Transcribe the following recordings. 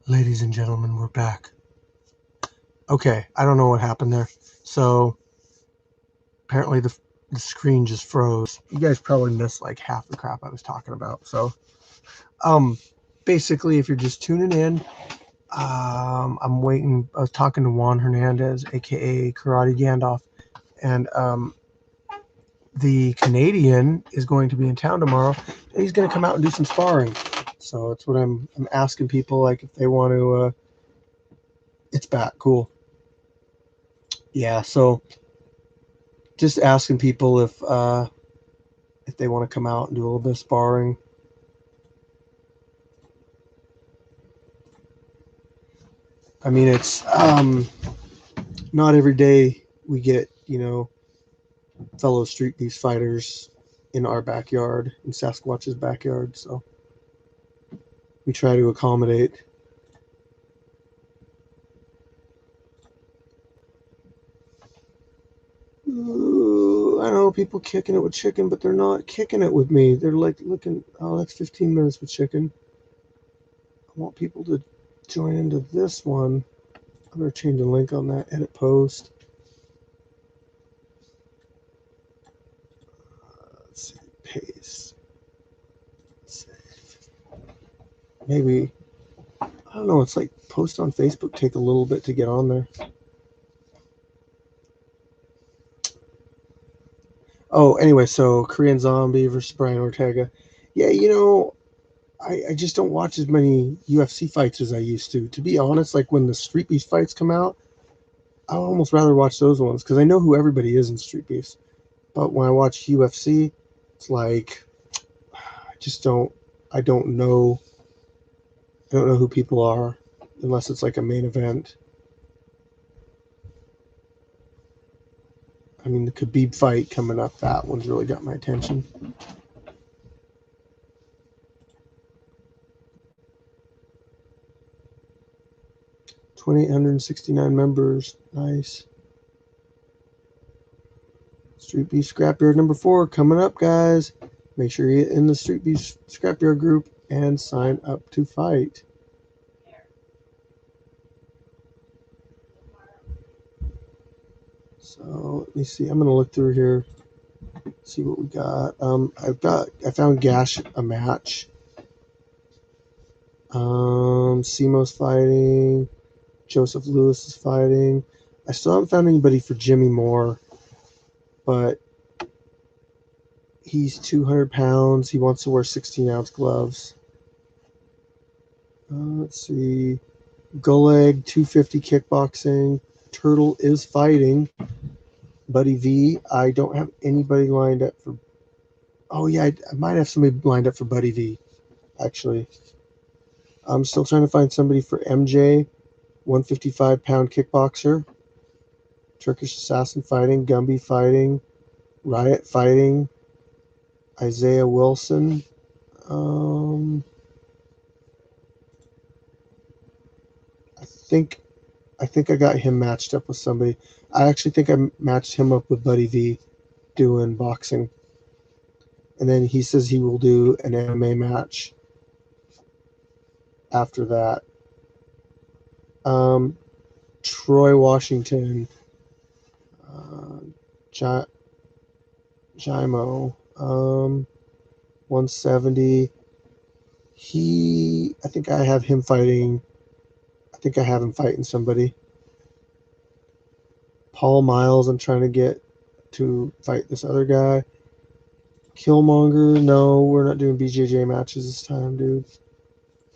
Ladies and gentlemen, we're back. Okay, I don't know what happened there. So apparently the screen just froze. You guys probably missed like half the crap I was talking about. So um, basically, if you're just tuning in, I'm waiting. I was talking to Juan Hernandez, aka Karate Gandalf, and the Canadian is going to be in town tomorrow, and he's going to come out and do some sparring. So that's what I'm asking people, like if they want to. It's back, cool. Yeah, so just asking people if they want to come out and do a little bit of sparring. I mean, it's not every day we get fellow street beef fighters in our backyard, in Sasquatch's backyard. So we try to accommodate. Ooh, I know people kicking it with chicken, but they're not kicking it with me. They're like looking. Oh, that's 15 minutes with chicken. I want people to join into this one. I'm gonna change the link on that. Edit post. Let's see. Paste. Save. Maybe I don't know. It's like post on Facebook take a little bit to get on there. Oh, anyway, so Korean Zombie versus Brian Ortega. Yeah, I just don't watch as many UFC fights as I used to. To be honest, like when the Street Beef fights come out, I'll almost rather watch those ones because I know who everybody is in Street Beefs. But when I watch UFC, it's like I just don't. I don't know. I don't know who people are unless it's like a main event. I mean, the Khabib fight coming up, that one's really got my attention. 2,869 members. Nice. Street Beef Scrapyard number 4 coming up, guys. Make sure you get in the Street Beef Scrapyard group and sign up to fight. So let me see. I'm gonna look through here, see what we got. I found Gash a match. Simo's fighting. Joseph Lewis is fighting. I still haven't found anybody for Jimmy Moore, but he's 200 pounds. He wants to wear 16-ounce gloves. Let's see. Gulag 250 kickboxing. Turtle is fighting. Buddy V. I don't have anybody lined up for. Oh yeah, I might have somebody lined up for Buddy V. Actually, I'm still trying to find somebody for MJ. 155-pound kickboxer. Turkish Assassin fighting. Gumby fighting. Riot fighting. Isaiah Wilson. Um, I think I got him matched up with somebody. I actually think I matched him up with Buddy V doing boxing. And then he says he will do an MMA match after that. Um, Troy Washington, uh, J- Jimo, 170. I think I have him fighting. I think I have him fighting somebody. Paul Miles, I'm trying to get to fight this other guy. Killmonger, no, we're not doing BJJ matches this time, dude.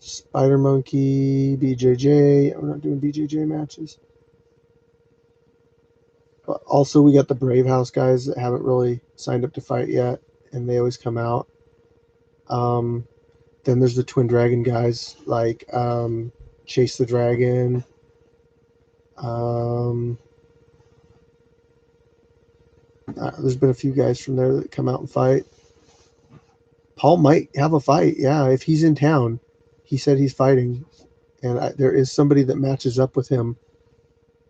Spider Monkey, BJJ, we're not doing BJJ matches. But also, we got the Brave House guys that haven't really signed up to fight yet, and they always come out. Um, then there's the Twin Dragon guys like Chase the Dragon. Um, there's been a few guys from there that come out and fight. Paul might have a fight, yeah, if he's in town. He said he's fighting, and there is somebody that matches up with him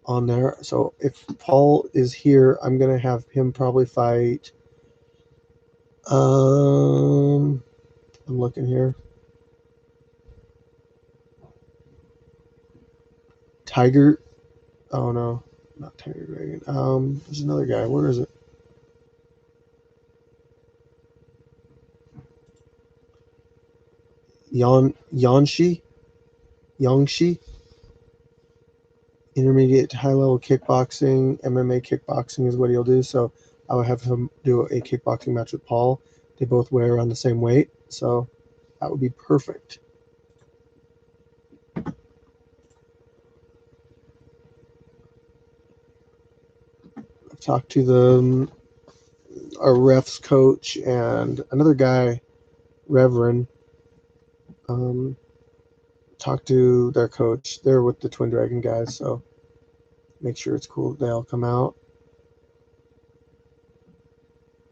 on there. So if Paul is here, I'm gonna have him probably fight. I'm looking here. Tiger. Oh no, not Tiger Dragon. There's another guy. Where is it? Yangshi. Intermediate to high level kickboxing, MMA kickboxing is what he'll do. So I would have him do a kickboxing match with Paul. They both weigh around the same weight, so that would be perfect. I've talked to our refs coach and another guy, Reverend. Talk to their coach. They're with the Twin Dragon guys, so make sure it's cool that they all come out.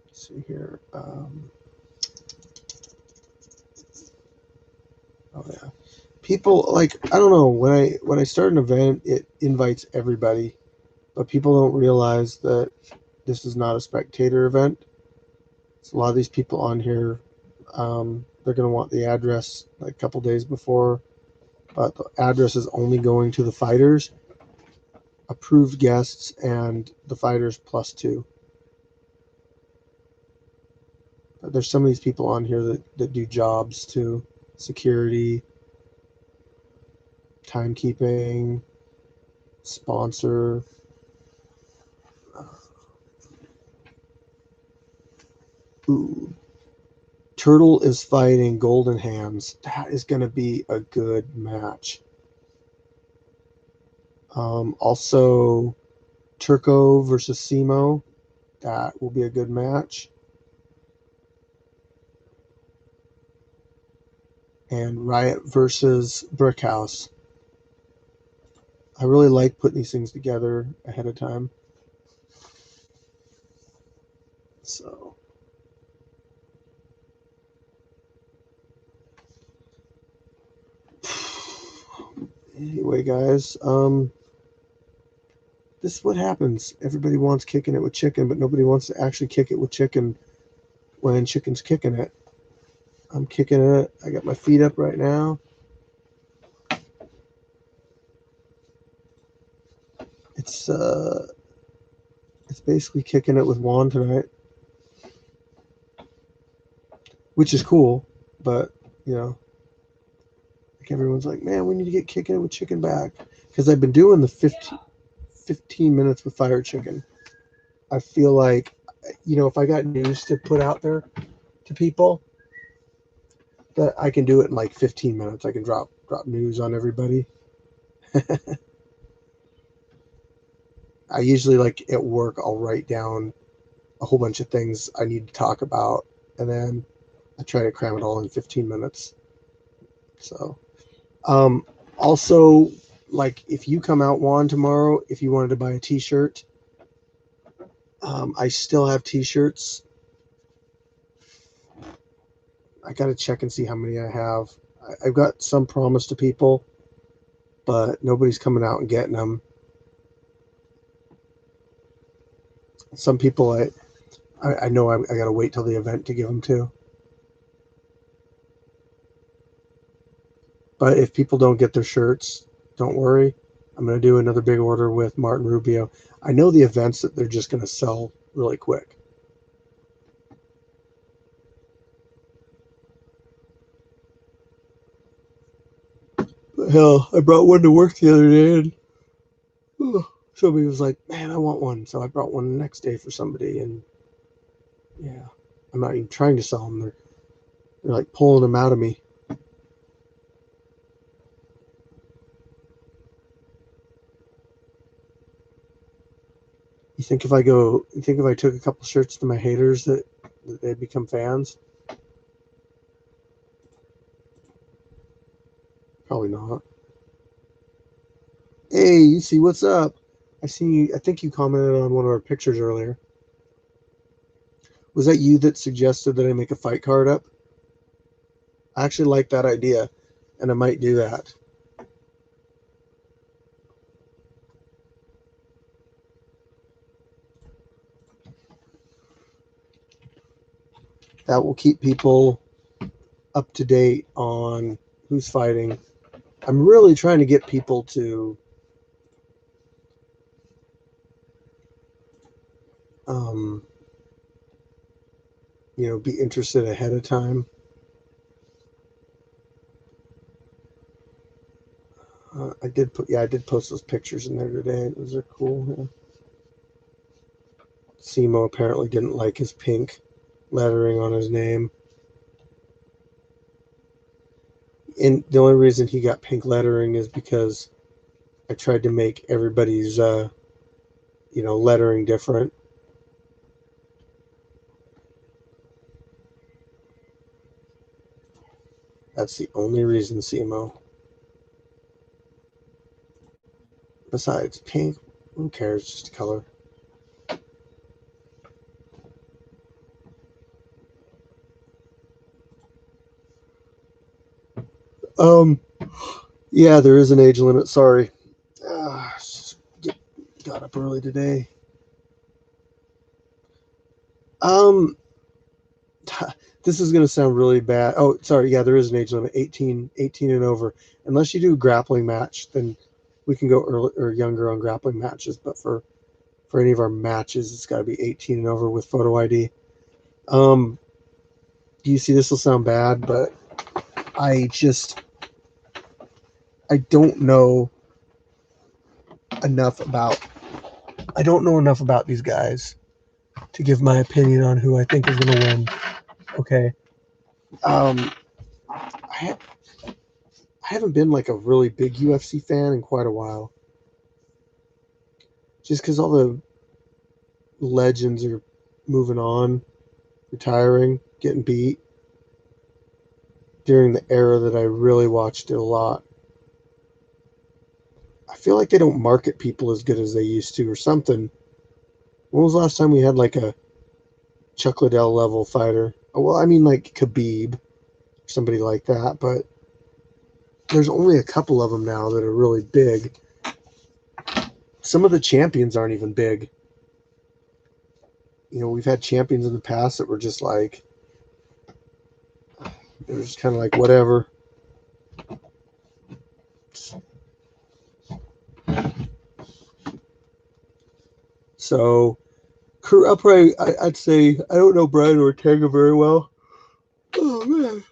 Let's see here. Oh yeah, people like I don't know when I start an event, it invites everybody, but people don't realize that this is not a spectator event. So a lot of these people on here, they're gonna want the address like a couple days before, but the address is only going to the fighters, approved guests, and the fighters +2. But there's some of these people on here that do jobs too, security, timekeeping, sponsor. Ooh. Turtle is fighting Golden Hands. That is going to be a good match. Also, Turco versus Simo. That will be a good match. And Riot versus Brickhouse. I really like putting these things together ahead of time. So, anyway, guys, this is what happens. Everybody wants kicking it with chicken, but nobody wants to actually kick it with chicken when chicken's kicking it. I'm kicking it. I got my feet up right now. It's basically kicking it with Juan tonight, which is cool, but you know, like everyone's like, man, we need to get kicking it with chicken back because I've been doing the 15 minutes with fire chicken. I feel like, you know, if I got news to put out there to people, that I can do it in like 15 minutes. I can drop news on everybody. I usually, like at work, I'll write down a whole bunch of things I need to talk about, and then I try to cram it all in 15 minutes. So, also, like if you come out, Juan, tomorrow, if you wanted to buy a t-shirt, I still have t-shirts. I got to check and see how many I have. I've got some promised to people, but nobody's coming out and getting them. Some people I know I got to wait till the event to give them to. But if people don't get their shirts, don't worry. I'm going to do another big order with Martin Rubio. I know the events that they're just going to sell really quick. But hell, I brought one to work the other day, and somebody was like, man, I want one. So I brought one the next day for somebody, and yeah, I'm not even trying to sell them. They're like pulling them out of me. You think if I took a couple shirts to my haters that they'd become fans? Probably not. Hey, you see what's up? I see you. I think you commented on one of our pictures earlier. Was that you that suggested that I make a fight card up? I actually like that idea, and I might do that. That will keep people up to date on who's fighting. I'm really trying to get people to be interested ahead of time. I did post those pictures in there today. Those are cool. Yeah. Simo apparently didn't like his pink lettering on his name. And the only reason he got pink lettering is because I tried to make everybody's, lettering different. That's the only reason, Simo. Besides, pink, who cares? Just a color. Yeah, there is an age limit. Sorry. Got up early today. Um, this is going to sound really bad. Oh, sorry. Yeah, there is an age limit, 18 and over. Unless you do a grappling match, then we can go early or younger on grappling matches. But for any of our matches, it's got to be 18 and over with photo ID. Do you see, this will sound bad, but I don't know enough about these guys to give my opinion on who I think is going to win. Okay. I haven't been like a really big UFC fan in quite a while. Just because all the legends are moving on, retiring, getting beat during the era that I really watched it a lot. I feel like they don't market people as good as they used to or something. When was the last time we had like a Chuck Liddell level fighter? Well, I mean like Khabib, somebody like that, but there's only a couple of them now that are really big. Some of the champions aren't even big. We've had champions in the past that were just like, it was just kind of like whatever. So, I'd say, I don't know Brian Ortega very well. Oh man,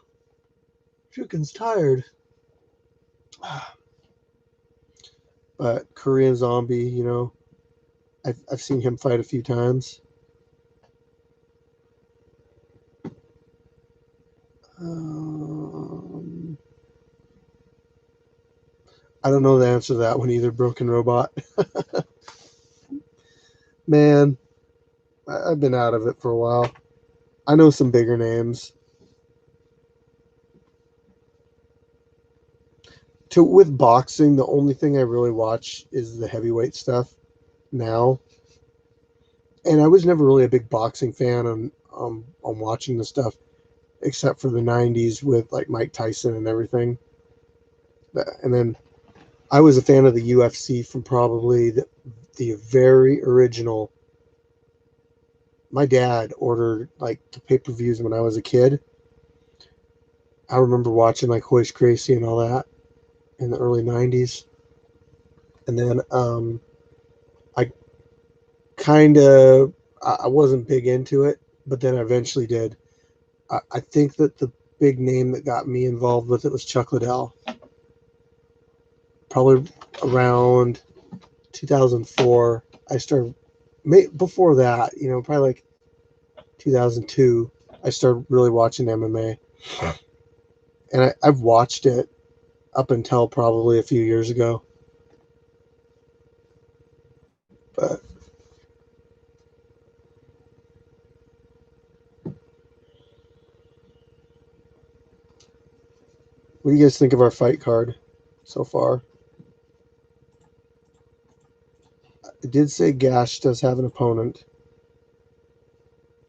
chicken's tired. But Korean Zombie, I've seen him fight a few times. I don't know the answer to that one either, Broken Robot. Man, I've been out of it for a while. I know some bigger names. With boxing, the only thing I really watch is the heavyweight stuff now. And I was never really a big boxing fan on watching the stuff, except for the 90s with like Mike Tyson and everything. And then I was a fan of the UFC from probably the very original. My dad ordered like the pay-per-views when I was a kid. I remember watching like Hoist Gracie and all that in the early 90s. And then I I wasn't big into it, but then I eventually did. I think that the big name that got me involved with it was Chuck Liddell. Probably around 2004. I started, before that, probably like 2002, I started really watching MMA. And I've watched it up until probably a few years ago. But what do you guys think of our fight card so far? It did say Gash does have an opponent.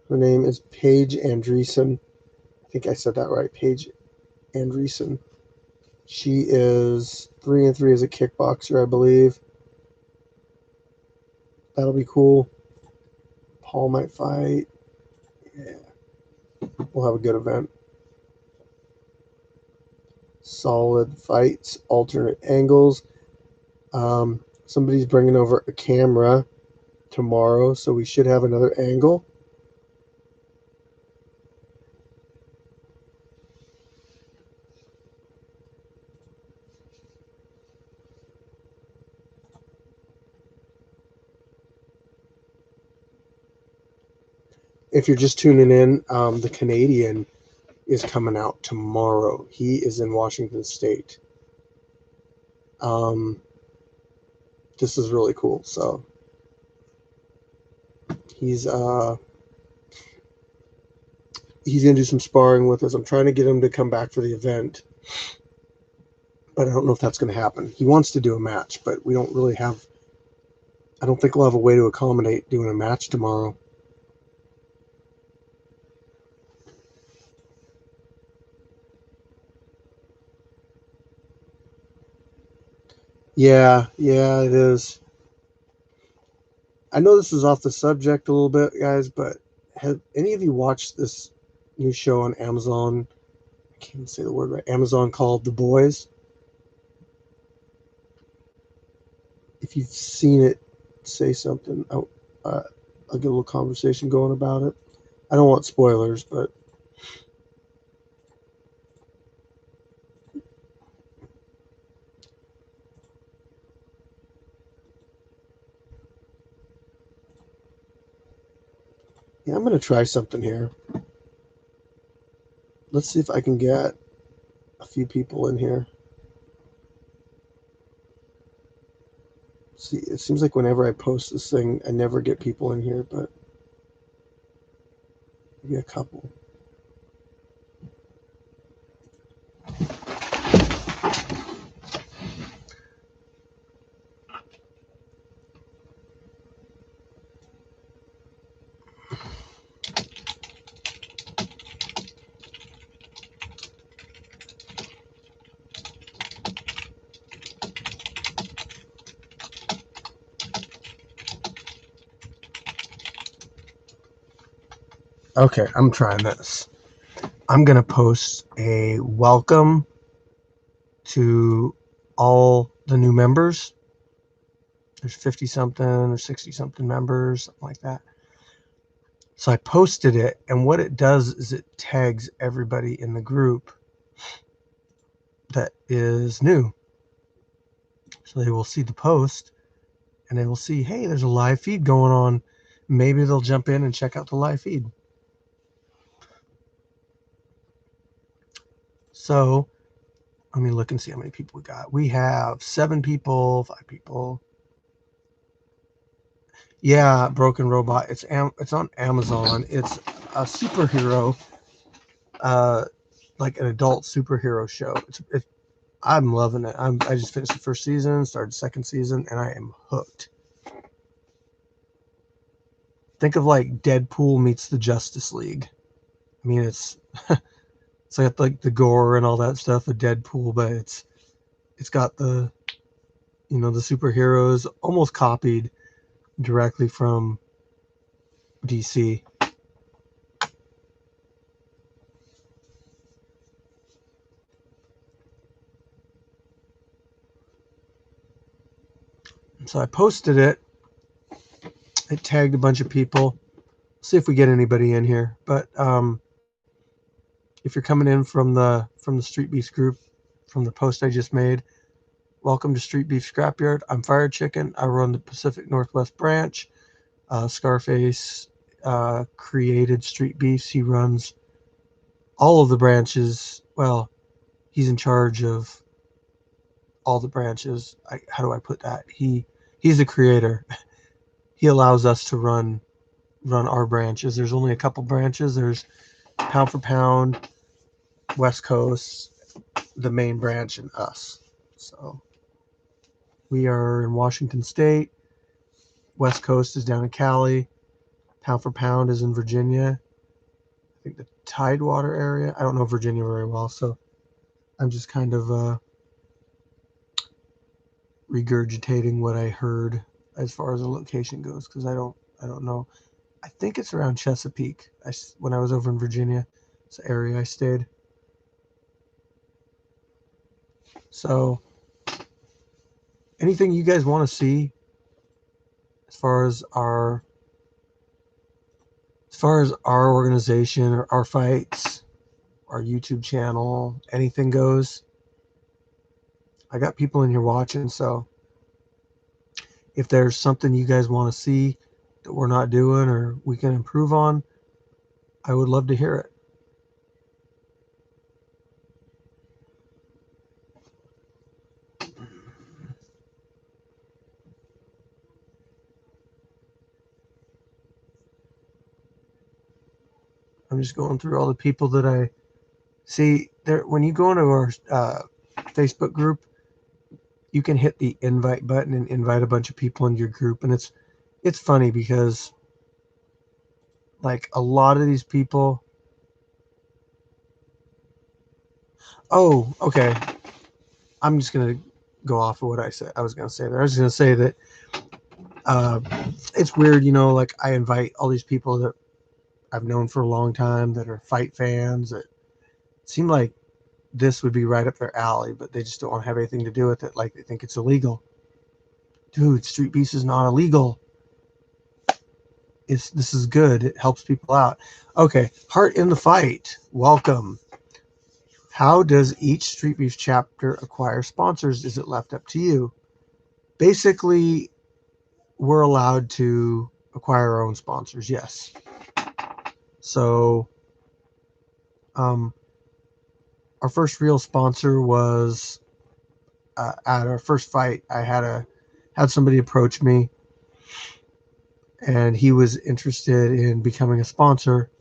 Her name is Paige Andreessen. I think I said that right. Paige Andreessen. She is 3-3 as a kickboxer, I believe. That'll be cool. Paul might fight. Yeah. We'll have a good event. Solid fights, alternate angles. Somebody's bringing over a camera tomorrow, so we should have another angle. If you're just tuning in, the Canadian is coming out tomorrow. He is in Washington State. This is really cool. So he's gonna do some sparring with us. I'm trying to get him to come back for the event, but I don't know if that's gonna happen. He wants to do a match, but we don't really have. I don't think we'll have a way to accommodate doing a match tomorrow. Yeah, it is. I know this is off the subject a little bit, guys, but have any of you watched this new show on Amazon? I can't even say the word right. Amazon, called The Boys. If you've seen it, say something. I'll get a little conversation going about it. I don't want spoilers, but yeah, I'm gonna try something here. Let's see if I can get a few people in here. See, it seems like whenever I post this thing, I never get people in here, but maybe a couple. Okay, I'm trying this. I'm gonna post a welcome to all the new members. There's 50 something or 60 something members, something like that. So I posted it, and what it does is it tags everybody in the group that is new. So they will see the post, and they will see, hey, there's a live feed going on. Maybe they'll jump in and check out the live feed. So let me look and see how many people we got. We have 7 people, 5 people. Yeah, Broken Robot. It's on Amazon. It's a superhero, like an adult superhero show. I'm loving it. I just finished the first season, started the second season, and I am hooked. Think of like Deadpool meets the Justice League. I mean, it's got like the gore and all that stuff of Deadpool, but it's got the the superheroes almost copied directly from DC. So I posted it. It tagged a bunch of people. See if we get anybody in here. But if you're coming in from the Street Beef group, from the post I just made, welcome to Street Beef Scrapyard. I'm Fire Chicken. I run the Pacific Northwest branch. Scarface created Street Beefs. He runs all of the branches. Well, he's in charge of all the branches. How do I put that? He's the creator. He allows us to run our branches. There's only a couple branches. There's Pound for Pound, West Coast, the main branch, and us. So we are in Washington State. West Coast is down in Cali. Pound for Pound is in Virginia. I think the Tidewater area. I don't know Virginia very well, so I'm just kind of regurgitating what I heard as far as the location goes, because I don't know. I think it's around Chesapeake. When I was over in Virginia, it's the area I stayed. So anything you guys want to see as far as our organization or our fights, our YouTube channel, anything goes. I got people in here watching, so if there's something you guys want to see that we're not doing or we can improve on, I would love to hear it. I'm just going through all the people that I see there. When you go into our Facebook group, you can hit the invite button and invite a bunch of people into your group, and it's funny because like a lot of these people. Oh, okay. I'm just gonna go off of what I said. I was gonna say there. I was gonna say that uh, it's weird, like I invite all these people that I've known for a long time that are fight fans that seem like this would be right up their alley, but they just don't want to have anything to do with it. Like they think it's illegal. Dude, Street Beast is not illegal. This is good. It helps people out. Okay, Heart in the Fight. Welcome. How does each Street Beef chapter acquire sponsors? Is it left up to you? Basically, we're allowed to acquire our own sponsors. Yes. So, our first real sponsor was at our first fight. I had somebody approach me, and he was interested in becoming a sponsor.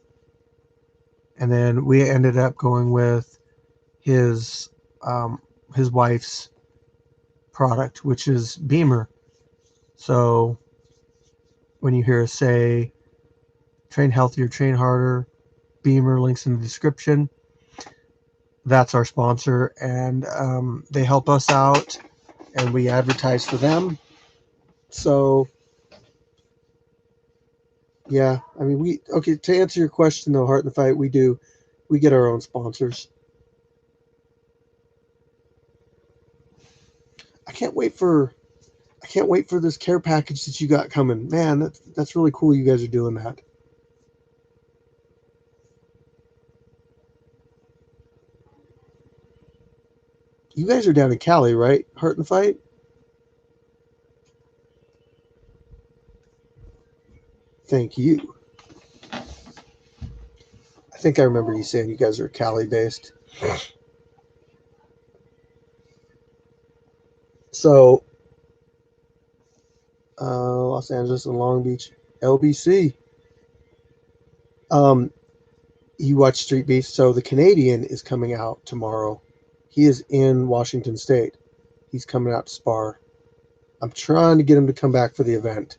And then we ended up going with his wife's product, which is Beamer. So when you hear us say train healthier, train harder, Beamer, links in the description, that's our sponsor, and they help us out and we advertise for them. So yeah, I mean, to answer your question though, Heart in the Fight, we get our own sponsors. I can't wait for this care package that you got coming. Man, that's really cool you guys are doing that. You guys are down in Cali, right? Heart and Fight? Thank you. I think I remember you saying you guys are Cali based. So, Los Angeles and Long Beach, LBC. Um, you watch Street Beef. So the Canadian is coming out tomorrow. He is in Washington State. He's coming out to spar. I'm trying to get him to come back for the event.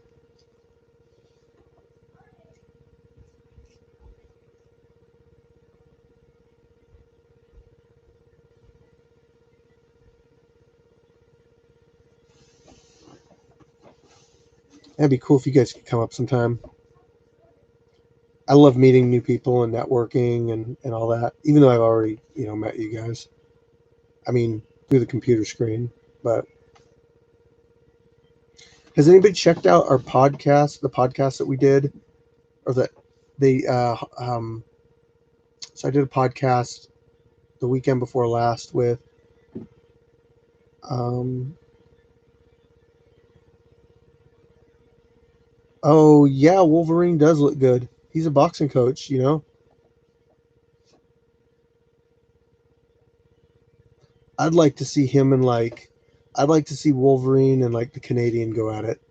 That'd be cool if you guys could come up sometime. I love meeting new people and networking and all that, even though I've already, met you guys. I mean, through the computer screen. But has anybody checked out our podcast, the podcast that we did? Or that so I did a podcast the weekend before last with oh yeah, Wolverine does look good. He's a boxing coach, I'd like to see him and I'd like to see Wolverine and the Canadian go at it.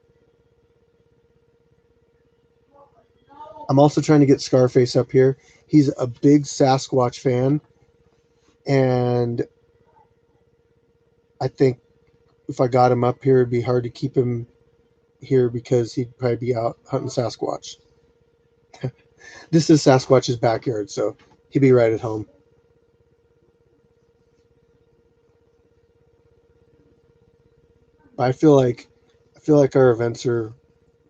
I'm also trying to get Scarface up here. He's a big Sasquatch fan, and I think if I got him up here, it'd be hard to keep him here because he'd probably be out hunting Sasquatch. This is Sasquatch's backyard, so he'd be right at home. But I feel like our events are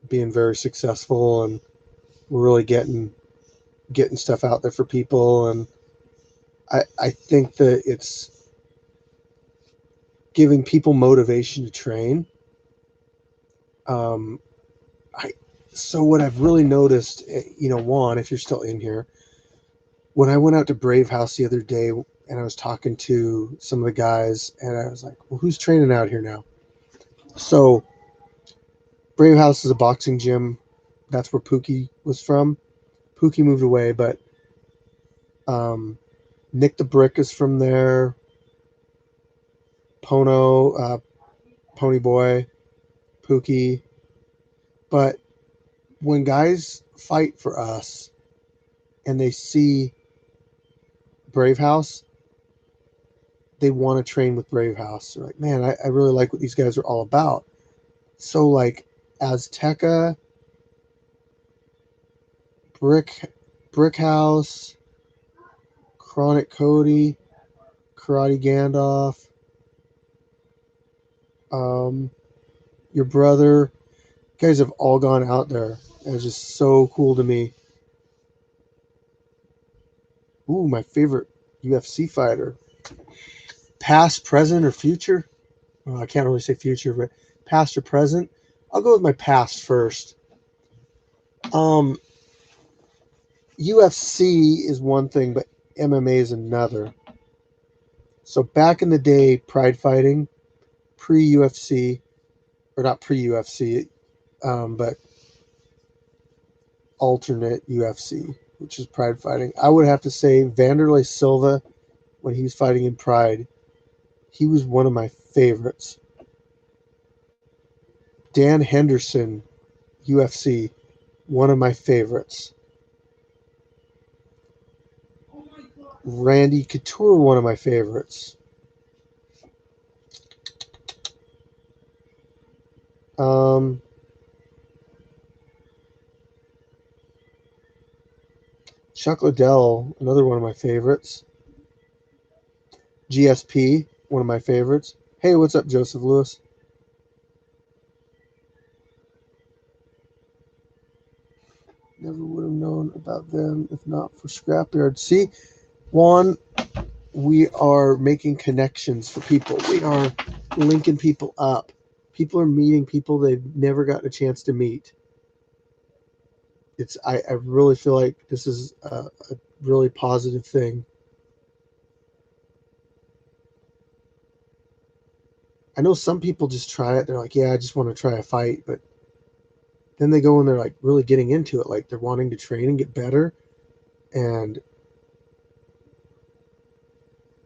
being very successful, and we're really getting stuff out there for people, and I think that it's giving people motivation to train. So what I've really noticed, Juan, if you're still in here, when I went out to Brave House the other day and I was talking to some of the guys, and I was like, well, who's training out here now? So Brave House is a boxing gym. That's where Pookie was from. Pookie moved away, but Nick the Brick is from there. Pono, Pony Boy, Pookie. But when guys fight for us and they see Brave House, they want to train with Brave House. They're like, man, I really like what these guys are all about. So like Azteca, Brick House, Chronic Cody, Karate Gandalf, your brother, you guys have all gone out there. And it's just so cool to me. Ooh, my favorite UFC fighter. Past, present, or future? Well, I can't really say future, but past or present. I'll go with my past first. UFC is one thing, but MMA is another. So back in the day, Pride fighting, pre-UFC, or not pre-UFC, but alternate UFC, which is Pride fighting. I would have to say Vanderlei Silva, when he was fighting in Pride, he was one of my favorites. Dan Henderson, UFC, one of my favorites. Randy Couture, one of my favorites. Chuck Liddell, another one of my favorites. GSP, one of my favorites. Hey, what's up, Joseph Lewis? Never would have known about them if not for Scrapyard. See, Juan, we are making connections for people. We are linking people up. People are meeting people they've never gotten a chance to meet. I really feel like this is a really positive thing. I know some people just try it. They're like, yeah, I just want to try a fight. But then they go and they're like really getting into it. Like they're wanting to train and get better. And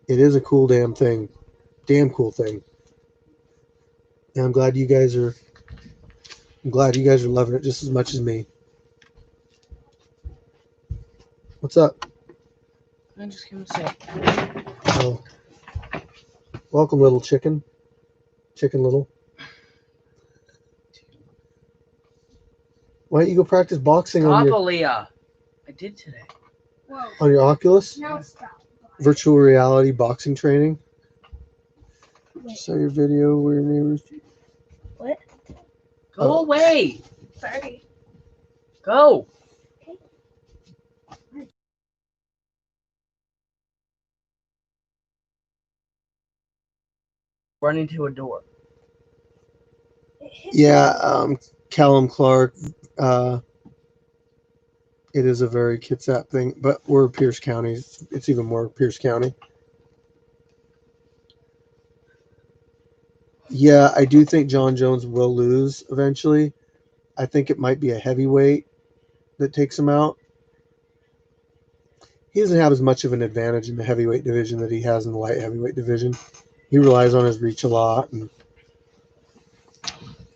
it is a cool damn thing. Damn cool thing. And I'm glad you guys are loving it just as much as me. What's up? I'm just gonna say. Oh. Welcome, little chicken. Chicken Little. Why don't you go practice boxing Stop, on your Aaliyah. I did today. Whoa. on your Oculus? Now stop. Virtual reality boxing training. Wait. Saw your video where your neighbors. What? Go away. Sorry. Go. Run into a door. Yeah, Callum Clark. It is a very Kitsap thing, but we're Pierce County. It's even more Pierce County. Yeah, I do think John Jones will lose eventually. I think it might be a heavyweight that takes him out. He doesn't have as much of an advantage in the heavyweight division that he has in the light heavyweight division. He relies on his reach a lot, and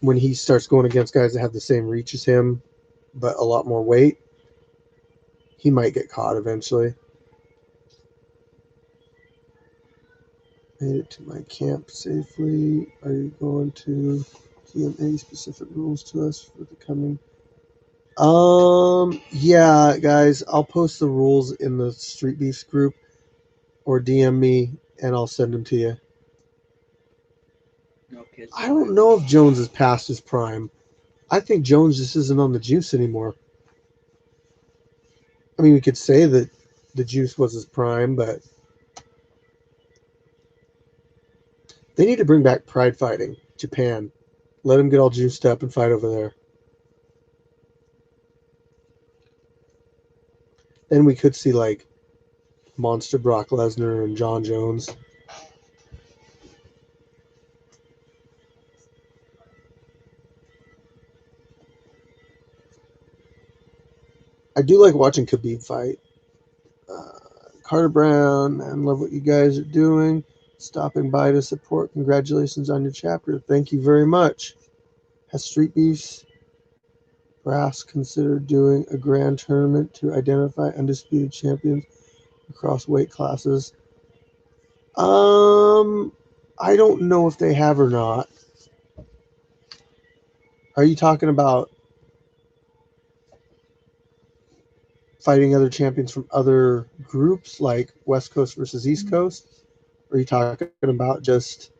when he starts going against guys that have the same reach as him, but a lot more weight, he might get caught eventually. Made it to my camp safely. Are you going to give any specific rules to us for the coming? Yeah, guys, I'll post the rules in the Street Beefs group or DM me and I'll send them to you. No kids. I don't know if Jones is past his prime. I think Jones just isn't on the juice anymore. I mean, we could say that the juice was his prime, but they need to bring back Pride fighting. Japan. Let him get all juiced up and fight over there. Then we could see like Monster Brock Lesnar and John Jones. I do like watching Khabib fight. Carter Brown, and love what you guys are doing. Stopping by to support. Congratulations on your chapter. Thank you very much. Has Street Beefs Brass considered doing a grand tournament to identify undisputed champions across weight classes? I don't know if they have or not. Are you talking about fighting other champions from other groups like West Coast versus East Coast? Or are you talking about just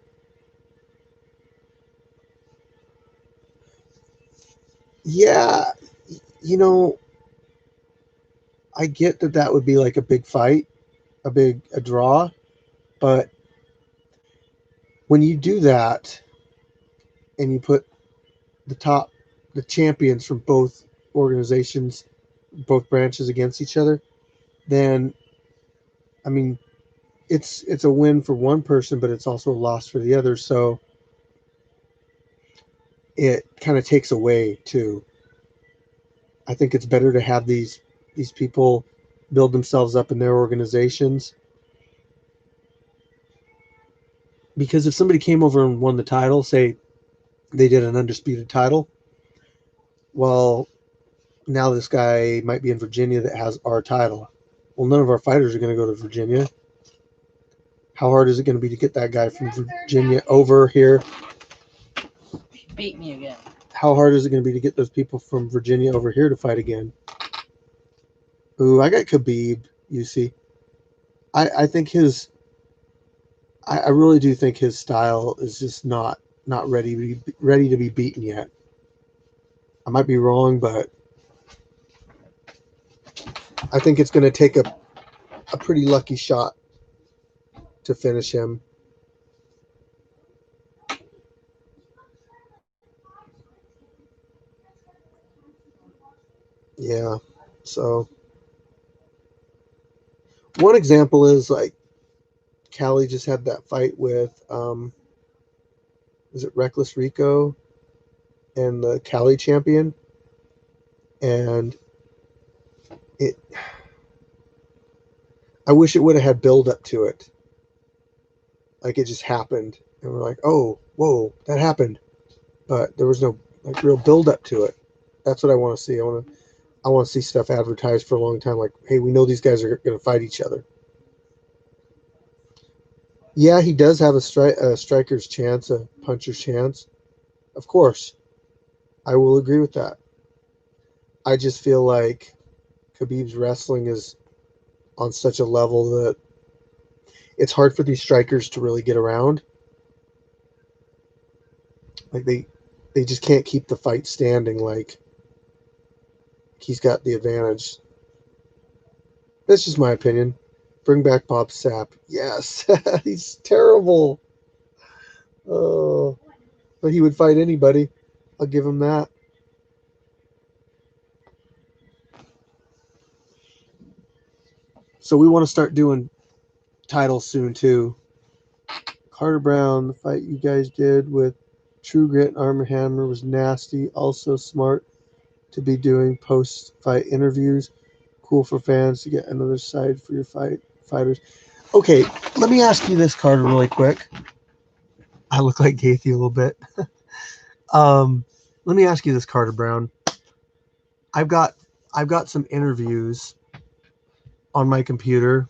yeah, you know, I get that that would be like a big fight, a draw, but when you do that and you put the top the champions from both organizations, both branches against each other, then I mean it's a win for one person, but it's also a loss for the other. So it kind of takes away too. I think it's better to have these people build themselves up in their organizations, because if somebody came over and won the title, say they did an undisputed title, well, now this guy might be in Virginia that has our title. Well, none of our fighters are going to go to Virginia. How hard is it going to be to get that guy from Virginia over here? He beat me again. How hard is it going to be to get those people from Virginia over here to fight again? Ooh, I got Khabib, you see. I think I really do think his style is just not ready to be beaten yet. I might be wrong, but I think it's going to take a pretty lucky shot to finish him. Yeah. So one example is like Callie just had that fight with is it Reckless Rico and the Cali champion, and it I wish it would have had build up to it. Like it just happened, and we're like, oh, whoa, that happened, but there was no like real build up to it. That's what I want to see. I want to see stuff advertised for a long time. Like, hey, we know these guys are going to fight each other. Yeah, he does have a striker's chance, a puncher's chance. Of course, I will agree with that. I just feel like Khabib's wrestling is on such a level that it's hard for these strikers to really get around. Like they just can't keep the fight standing. Like he's got the advantage. That's just my opinion. Bring back Bob Sapp. Yes, he's terrible. Oh, but he would fight anybody. I'll give him that. So we want to start doing titles soon too. Carter Brown, the fight you guys did with True Grit and Armor Hammer was nasty. Also smart to be doing post-fight interviews. Cool for fans to get another side for your fighters. Okay, let me ask you this, Carter, really quick. I look like Gaethje a little bit. Let me ask you this, Carter Brown. I've got some interviews on my computer,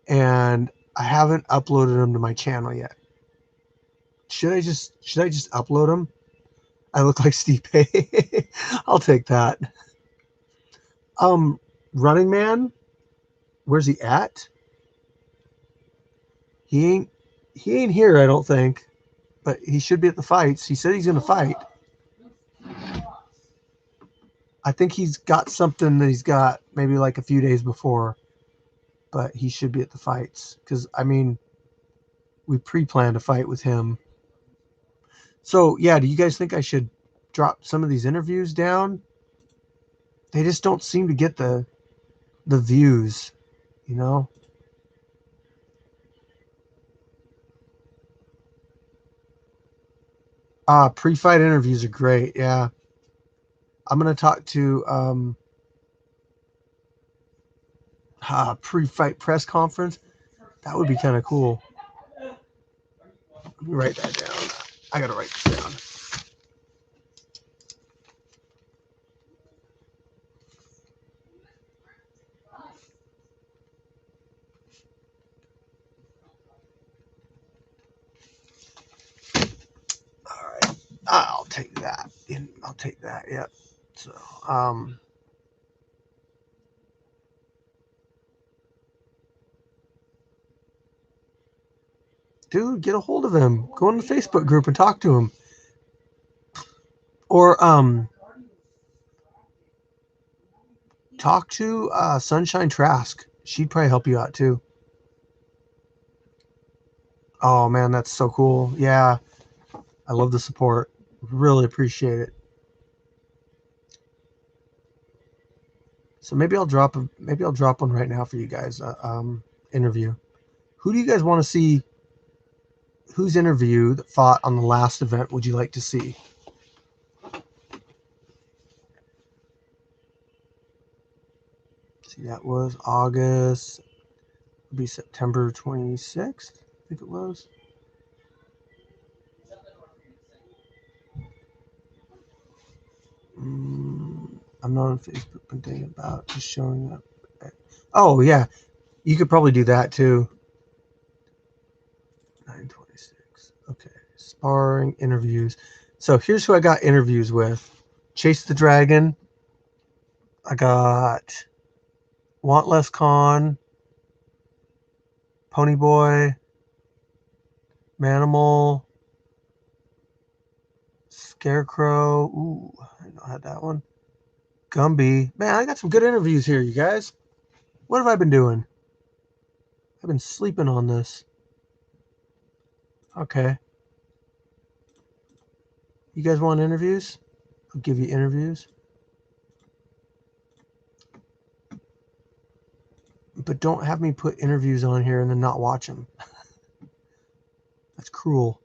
and I haven't uploaded them to my channel yet. Should I just upload them? I look like Steve Pay. I'll take that. Running Man, where's he at? He ain't here, I don't think. But he should be at the fights. He said he's gonna fight. I think he's got something that he's got maybe like a few days before, but he should be at the fights. Because I mean, we pre-planned a fight with him. So yeah, do you guys think I should drop some of these interviews down? they just don't seem to get the views, you know. Pre-fight interviews are great. Yeah, I'm gonna talk to pre-fight press conference. That would be kind of cool. Let me write that down. I gotta write this down. All right, I'll take that. I'll take that. Yep. So, dude, get a hold of him. Go in the Facebook group and talk to him. Or talk to Sunshine Trask. She'd probably help you out too. Oh man, that's so cool. Yeah, I love the support. Really appreciate it. So maybe I'll drop one right now for you guys. Interview. Who do you guys want to see? Whose interview that fought on the last event would you like to see? See, that was August. It'll be September 26th. I think it was. I'm not on Facebook, but thinking about just showing up. Oh yeah, you could probably do that too. 926. Okay, sparring interviews. So here's who I got interviews with: Chase the Dragon. I got Want Less Con, Ponyboy, Manimal, Scarecrow. Ooh, I didn't know I had that one. Gumby. Man, I got some good interviews here, you guys. What have I been doing? I've been sleeping on this. Okay. You guys want interviews? I'll give you interviews. But don't have me put interviews on here and then not watch them. That's cruel.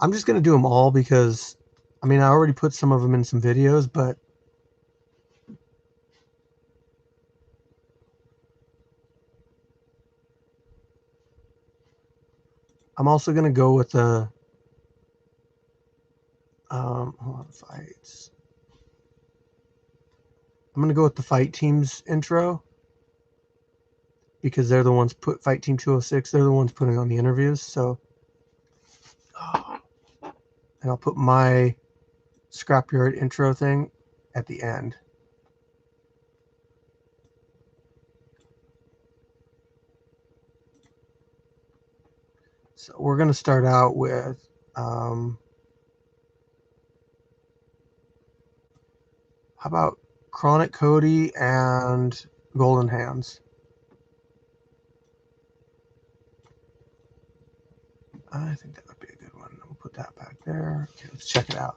I'm just going to do them all because, I mean, I already put some of them in some videos, but I'm also going to go with the hold on, fights. I'm going to go with the fight team's intro because they're the ones fight team 206. They're the ones putting on the interviews. So, and I'll put my scrapyard intro thing at the end. So we're going to start out with how about Chronic Cody and Golden Hands? I think that would be a good one. We'll put that back there. Okay, let's check it out.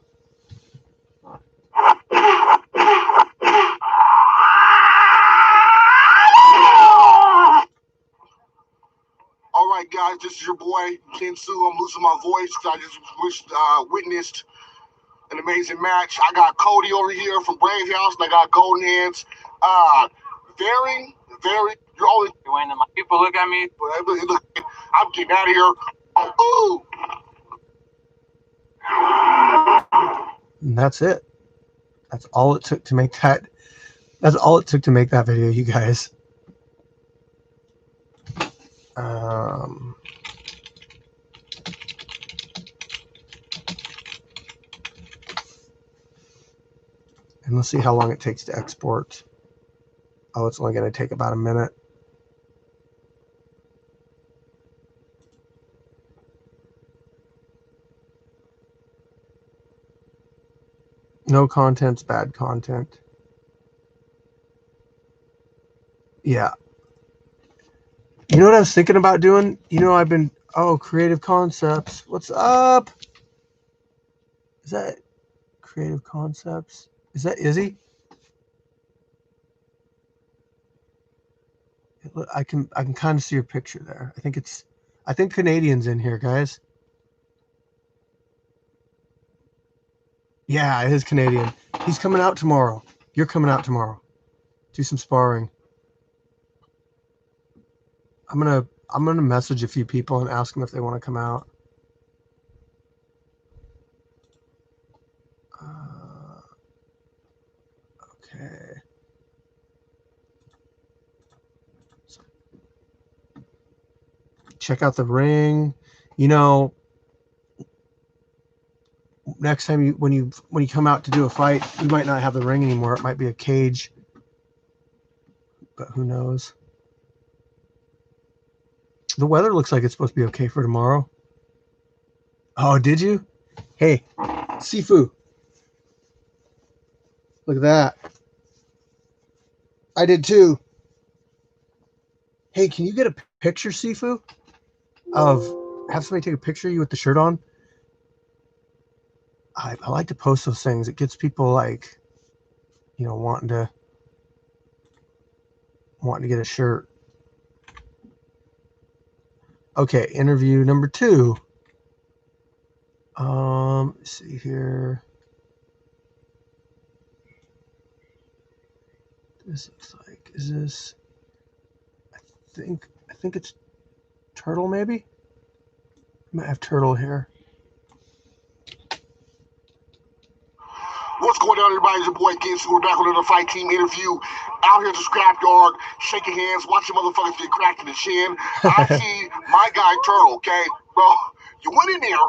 All right, guys, this is your boy, Ken Sue. I'm losing my voice because I just witnessed an amazing match. I got Cody over here from Brave House, and I got Golden Hands. Very, you're always when my people look at me, I'm getting out of here. Ooh. And that's it. That's all it took to make that. That's all it took to make that video, you guys. And let's see how long it takes to export. Oh, it's only going to take about a minute. No content's bad content. Yeah. You know what I was thinking about doing? You know, I've been, Creative Concepts. What's up? Is that Creative Concepts? Is that Izzy? I can kind of see your picture there. I think Canadian's in here, guys. Yeah, it is Canadian. He's coming out tomorrow. You're coming out tomorrow. Do some sparring. I'm gonna message a few people and ask them if they want to come out. Okay. So, check out the ring. You know, next time when you come out to do a fight, we might not have the ring anymore. It might be a cage, but who knows? The weather looks like it's supposed to be okay for tomorrow. Oh, did you? Hey, Sifu. Look at that. I did too. Hey, can you get a picture, Sifu? Of have somebody take a picture of you with the shirt on? I like to post those things. It gets people like, wanting to get a shirt. Okay, interview number 2. Let's see here. This looks like, is this? I think it's Turtle, maybe. Might have Turtle here. What's going on, everybody? It's your boy Kickin. We're back with another fight team interview. Out here at the scrapyard, shaking hands, watching motherfuckers get cracked in the chin. I see my guy Turtle, okay? Bro, you went in there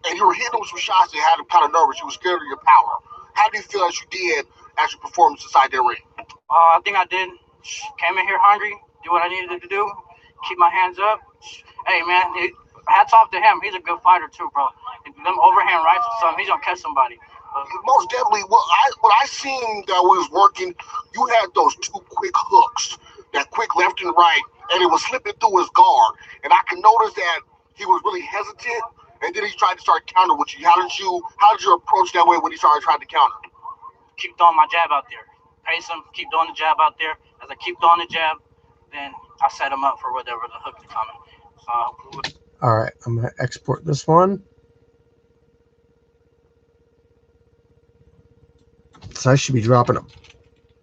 and you were hitting him with some shots that had him kind of nervous. You were scared of your power. How do you feel as you did as your performance inside that ring? I think I did. Came in here hungry, do what I needed to do, keep my hands up. Hey, man, hats off to him. He's a good fighter, too, bro. Them overhand rights or something, he's going to catch somebody. Most definitely. What I seen that was working, you had those 2 quick hooks, that quick left and right, and it was slipping through his guard. And I can notice that he was really hesitant, and then he tried to start counter with you. How did you approach that way when he started trying to counter? Keep throwing my jab out there. Pace him, keep throwing the jab out there. As I keep throwing the jab, then I set him up for whatever the hook is coming. All right, I'm gonna export this one. So I should be dropping a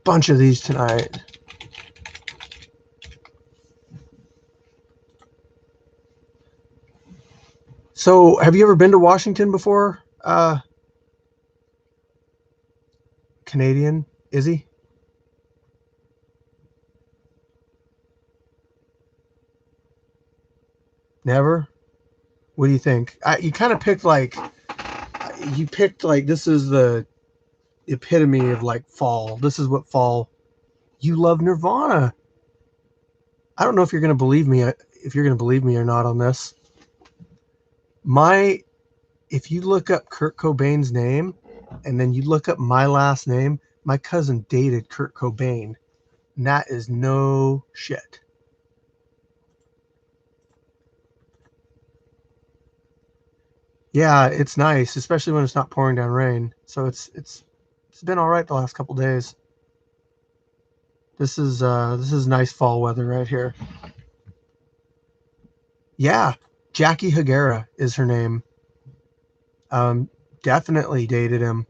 bunch of these tonight. So, have you ever been to Washington before? Canadian, is he? Never? What do you think? You kind of picked like this is the epitome of like fall. This is what fall. You love Nirvana. I don't know if you're going to believe me or not on this. If you look up Kurt Cobain's name and then you look up my last name, my cousin dated Kurt Cobain. And that is no shit. Yeah, it's nice, especially when it's not pouring down rain. So it's been all right the last couple days. This is nice fall weather right here. Yeah, Jackie Higuera is her name. Definitely dated him.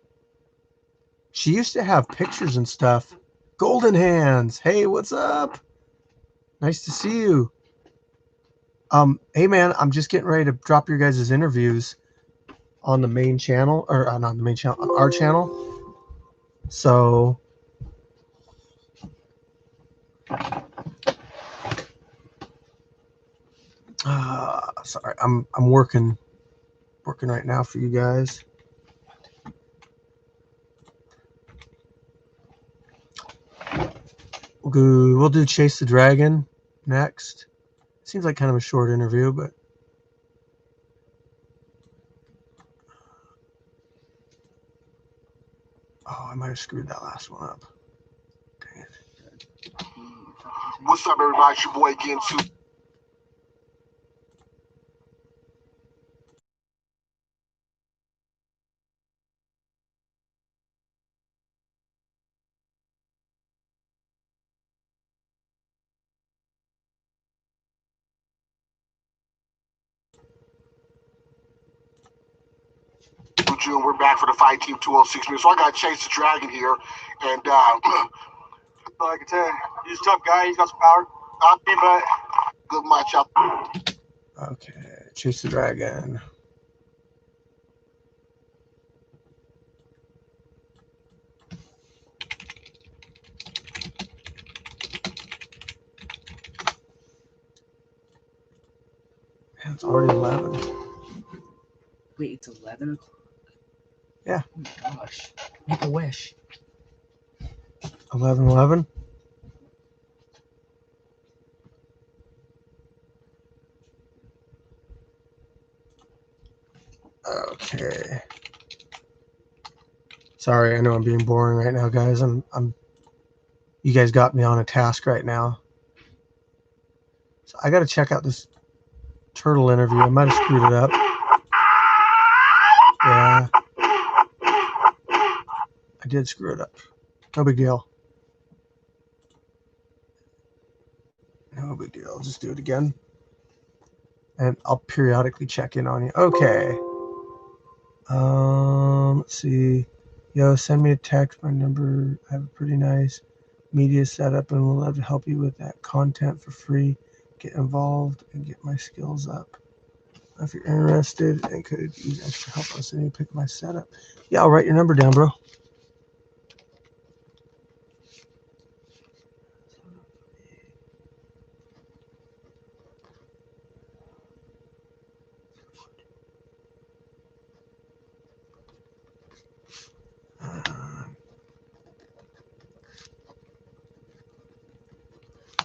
She used to have pictures and stuff. Golden Hands. Hey, what's up? Nice to see you. Hey man, I'm just getting ready to drop your guys' interviews on the main channel, or not the main channel, on our channel. So sorry, I'm working right now for you guys. We'll do Chase the Dragon next. Seems like kind of a short interview, but I might have screwed that last one up. Dang it. What's up, everybody? It's your boy Kickin. June. We're back for the Fight Team 206 minutes. So I got Chase the Dragon here, and I can tell you, he's a tough guy. He's got some power. But good match up. Okay, Chase the Dragon. Man, it's already 11. Wait, it's 11 o'clock? Yeah. Oh my gosh. Make a wish. 11:11. Okay. Sorry, I know I'm being boring right now, guys. You guys got me on a task right now. So I got to check out this turtle interview. I might have screwed it up. Yeah. I did screw it up. No big deal. No big deal. I'll just do it again. And I'll periodically check in on you. Okay. Let's see. Yo, send me a text. My number. I have a pretty nice media setup and we'll love to help you with that content for free. Get involved and get my skills up. If you're interested and could use extra help, I'll send you a pic of my setup. Yeah, I'll write your number down, bro.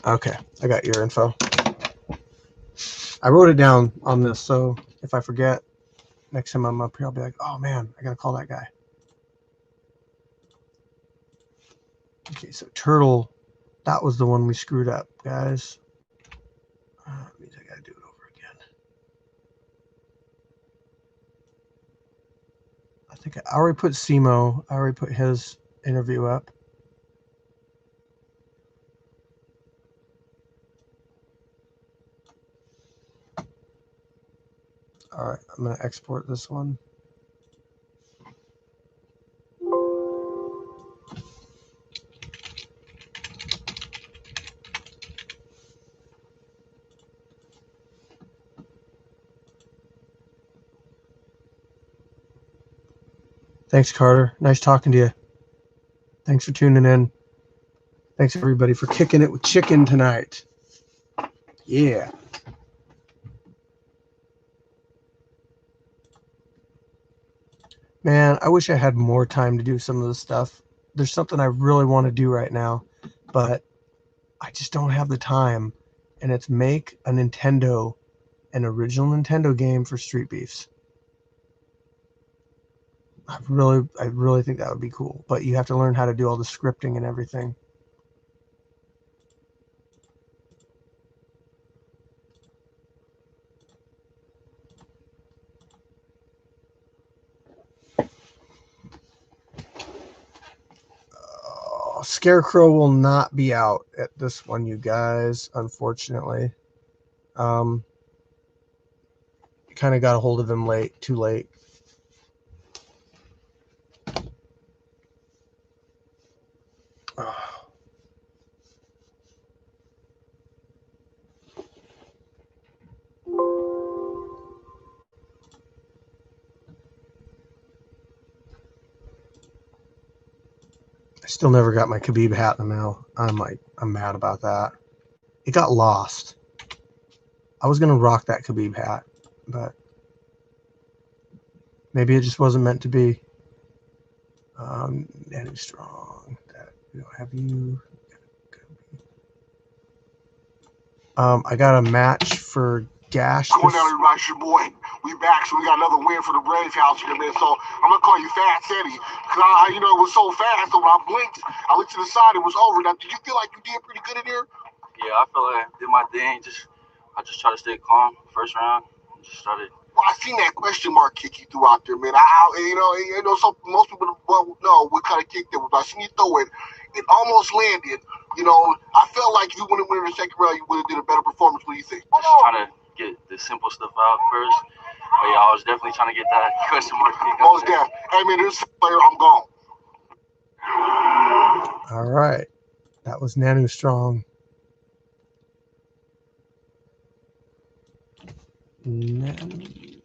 Okay, I got your info. I wrote it down on this, so if I forget, next time I'm up here, I'll be like, oh man, I gotta call that guy. Okay, so Turtle, that was the one we screwed up, guys. That means I gotta do it over again. I think I already put Simo, I already put his interview up. All right, I'm gonna export this one. Thanks, Carter. Nice talking to you. Thanks for tuning in. Thanks, everybody, for kicking it with chicken tonight. Yeah. Man, I wish I had more time to do some of this stuff. There's something I really want to do right now, but I just don't have the time. And it's make an original Nintendo game for Street Beefs. I really think that would be cool. But you have to learn how to do all the scripting and everything. Scarecrow will not be out at this one, you guys, unfortunately. Kind of got a hold of him too late. I still never got my Khabib hat in the mail. I'm mad about that. It got lost. I was gonna rock that Khabib hat, but maybe it just wasn't meant to be. Danny Strong. Have you? I got a match for Gash. Going down to my boy. We back, so we got another win for the Braves house here, man. So I'm gonna call you Fast Eddie, cause it was so fast. So when I blinked, I looked to the side, it was over. Now, did you feel like you did pretty good in there? yeah, I feel like I did my thing. I just try to stay calm. First round, just started. Well, I seen that question mark kick you threw out there, man. So most people won't know what kind of kick that was. I seen you throw it. It almost landed. I felt like if you would have won in the second round, you would have did a better performance. What do you think? Just trying to get the simple stuff out first. But But yeah, I was definitely trying to get that question mark. Most deaf. Hey man, this player, I'm gone. All right. That was Nanu Strong. Nanu.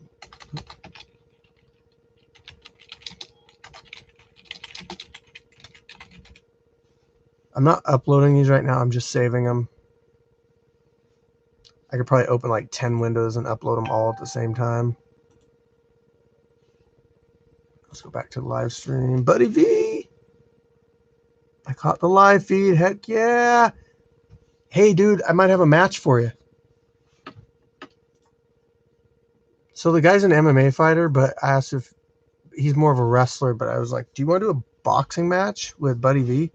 I'm not uploading these right now. I'm just saving them. I could probably open like 10 windows and upload them all at the same time. Let's go back to the live stream. Buddy V. I caught the live feed. Heck yeah. Hey, dude, I might have a match for you. So the guy's an MMA fighter, but I asked if he's more of a wrestler, but I was like, do you want to do a boxing match with Buddy V?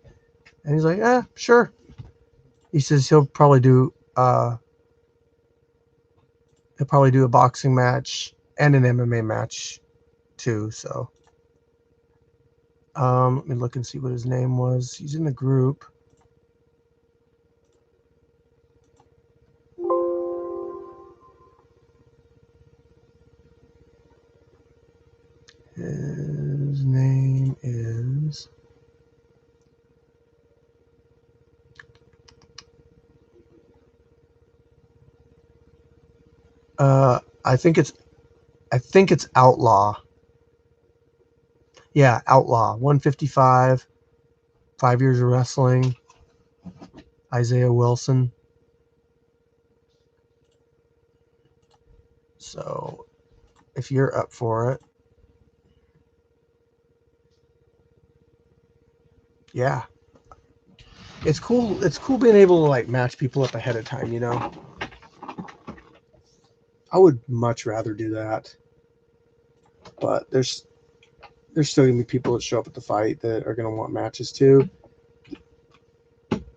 And he's like, yeah, sure. He says he'll probably do a boxing match and an MMA match too. So let me look and see what his name was. He's in the group. His name is I think it's Outlaw. Yeah, Outlaw. 155, 5 years of wrestling. Isaiah Wilson. So if you're up for it, yeah. It's cool. It's cool being able to like match people up ahead of time, you know. I would much rather do that. But there's still gonna be people that show up at the fight that are gonna want matches too.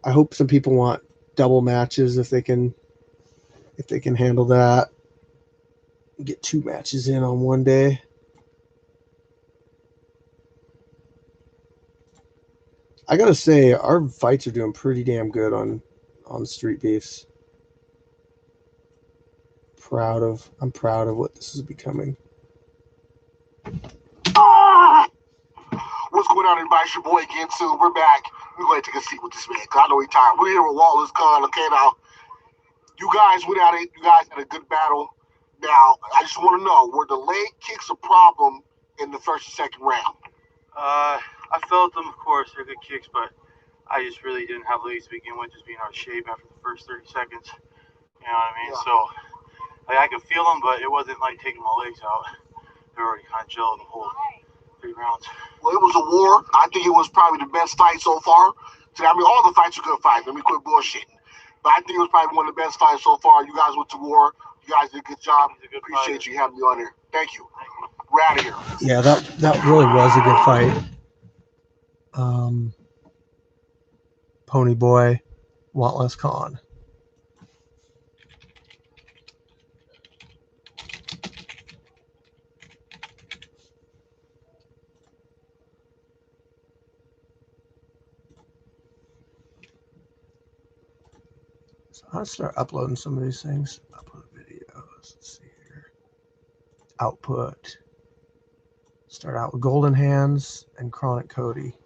I hope some people want double matches if they can handle that. Get 2 matches in on one day. I gotta say, our fights are doing pretty damn good on Street Beefs. I'm proud of what this is becoming. What's going on, everybody? It's your boy again, too. We're back. We're going to take a seat with this man, because I know he's tired. We're here with Wallace Gunn. Okay, now, you guys went at it. You guys had a good battle. Now, I just want to know, were the leg kicks a problem in the first and second round? I felt them, of course. They're good kicks, but I just really didn't have legs to begin with, just being out of shape after the first 30 seconds. You know what I mean? Yeah. So, like, I could feel them, but it wasn't like taking my legs out. They were already kind of gelling the whole 3 rounds. Well, it was a war. I think it was probably the best fight so far. So, I mean, all the fights are good fights. Let me quit bullshitting. But I think it was probably one of the best fights so far. You guys went to war. You guys did a good job. Appreciate you having me on here. Thank you. We're out of here. Yeah, that really was a good fight. Pony Boy, Wantless Khan. So I'll start uploading some of these things. Upload videos. Let's see here. Output. Start out with Golden Hands and Chronic Cody.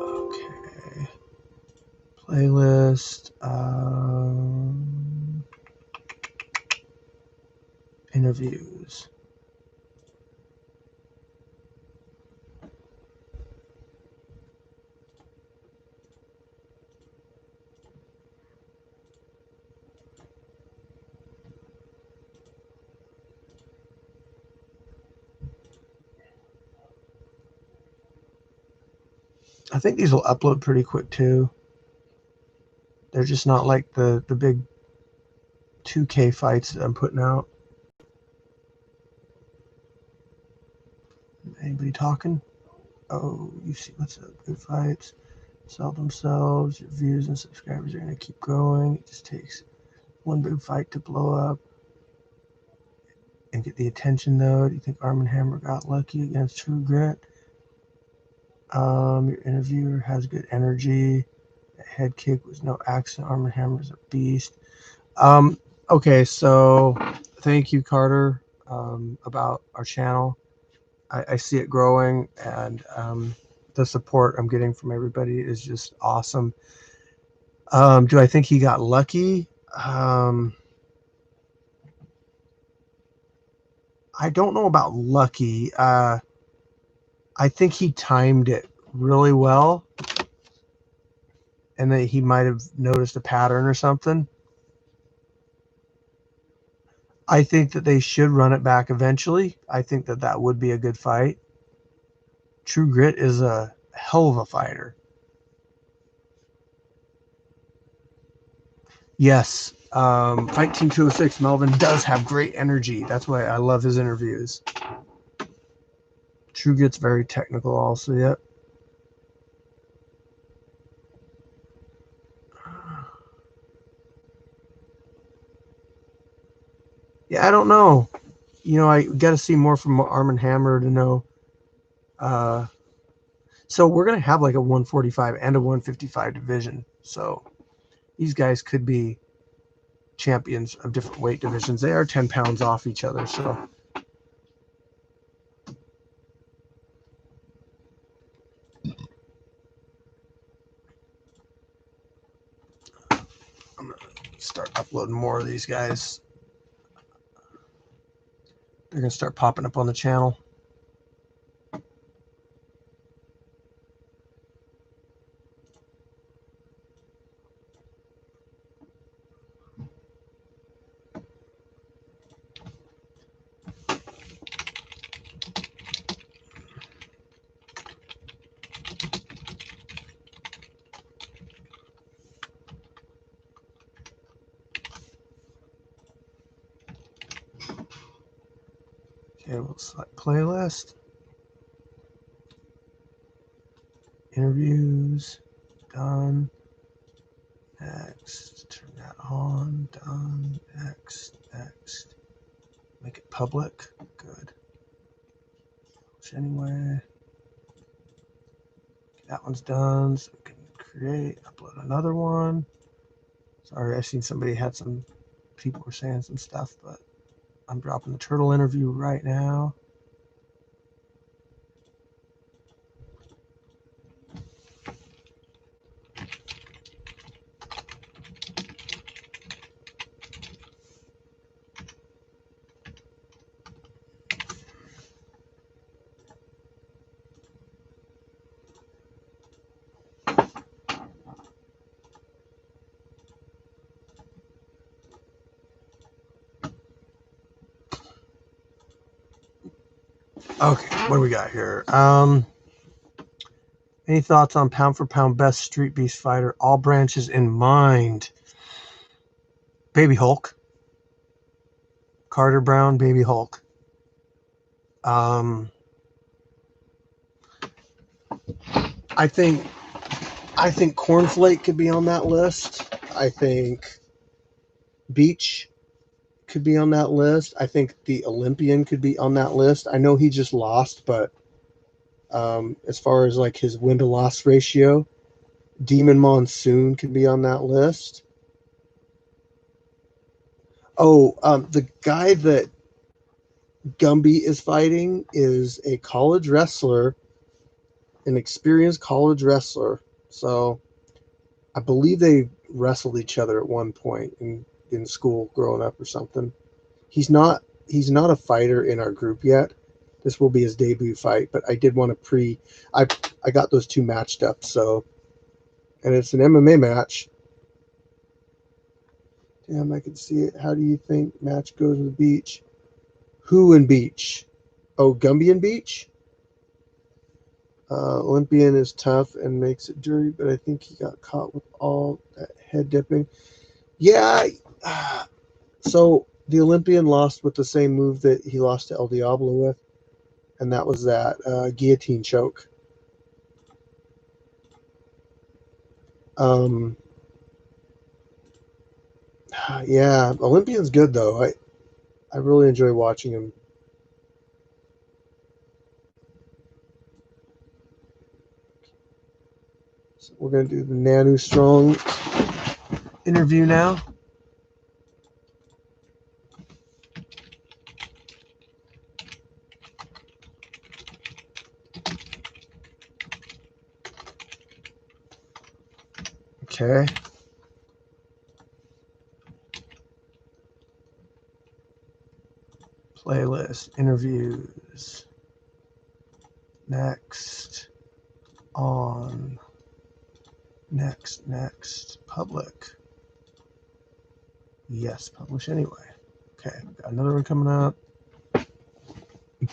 Okay. Playlist. Interviews. I think these will upload pretty quick too. They're just not like the big 2K fights that I'm putting out. Anybody talking? Oh, you see what's up? Good fights. Sell themselves. Your views and subscribers are going to keep growing. It just takes one big fight to blow up and get the attention, though. Do you think Arm & Hammer got lucky against True Grit? Your interviewer has good energy. That head kick was no accident. Arm & Hammer's a beast. Okay, so thank you, Carter, about our channel. I see it growing, and the support I'm getting from everybody is just awesome. Do I think he got lucky? I don't know about lucky. I think he timed it really well, and that he might have noticed a pattern or something. I think that they should run it back eventually. I think that that would be a good fight. True Grit is a hell of a fighter. Yes, Fight Team 206, Melvin does have great energy. That's why I love his interviews. True Grit's very technical also, yep. Yeah, I don't know. You know, I got to see more from Arm & Hammer to know. So we're going to have like a 145 and a 155 division. So these guys could be champions of different weight divisions. They are 10 pounds off each other. So I'm going to start uploading more of these guys. They're going to start popping up on the channel. Okay, we'll select playlist. Interviews. Done. Next. Turn that on. Done. Next. Next. Make it public. Good. Anyway. That one's done. So we can create, upload another one. Sorry, I seen somebody had some people were saying some stuff, but I'm dropping the turtle interview right now. Okay, what do we got here? Any thoughts on pound for pound best street beast fighter? All branches in mind. Baby Hulk. Carter Brown, Baby Hulk. I think Cornflake could be on that list. I think Beach could be on that list. I think the Olympian could be on that list. I know he just lost, but as far as like his win to loss ratio, Demon Monsoon could be on that list. Oh, the guy that Gumby is fighting is a college wrestler, an experienced college wrestler. So I believe they wrestled each other at one point in school growing up or something. He's not a fighter in our group yet. This will be his debut fight, but I did want to I got those two matched up, so, and it's an MMA match. Damn, I can see it. How do you think match goes with Beach? Who and Beach? Oh, Gumby and Beach? Olympian is tough and makes it dirty, but I think he got caught with all that head dipping. Yeah, So the Olympian lost with the same move that he lost to El Diablo with, and that was that guillotine choke. Um, yeah, Olympian's good though. I really enjoy watching him. So we're gonna do the Nanu Strong interview now. Okay. Playlist, interviews. Next, on, next, public. Yes, publish anyway. Okay, got another one coming up.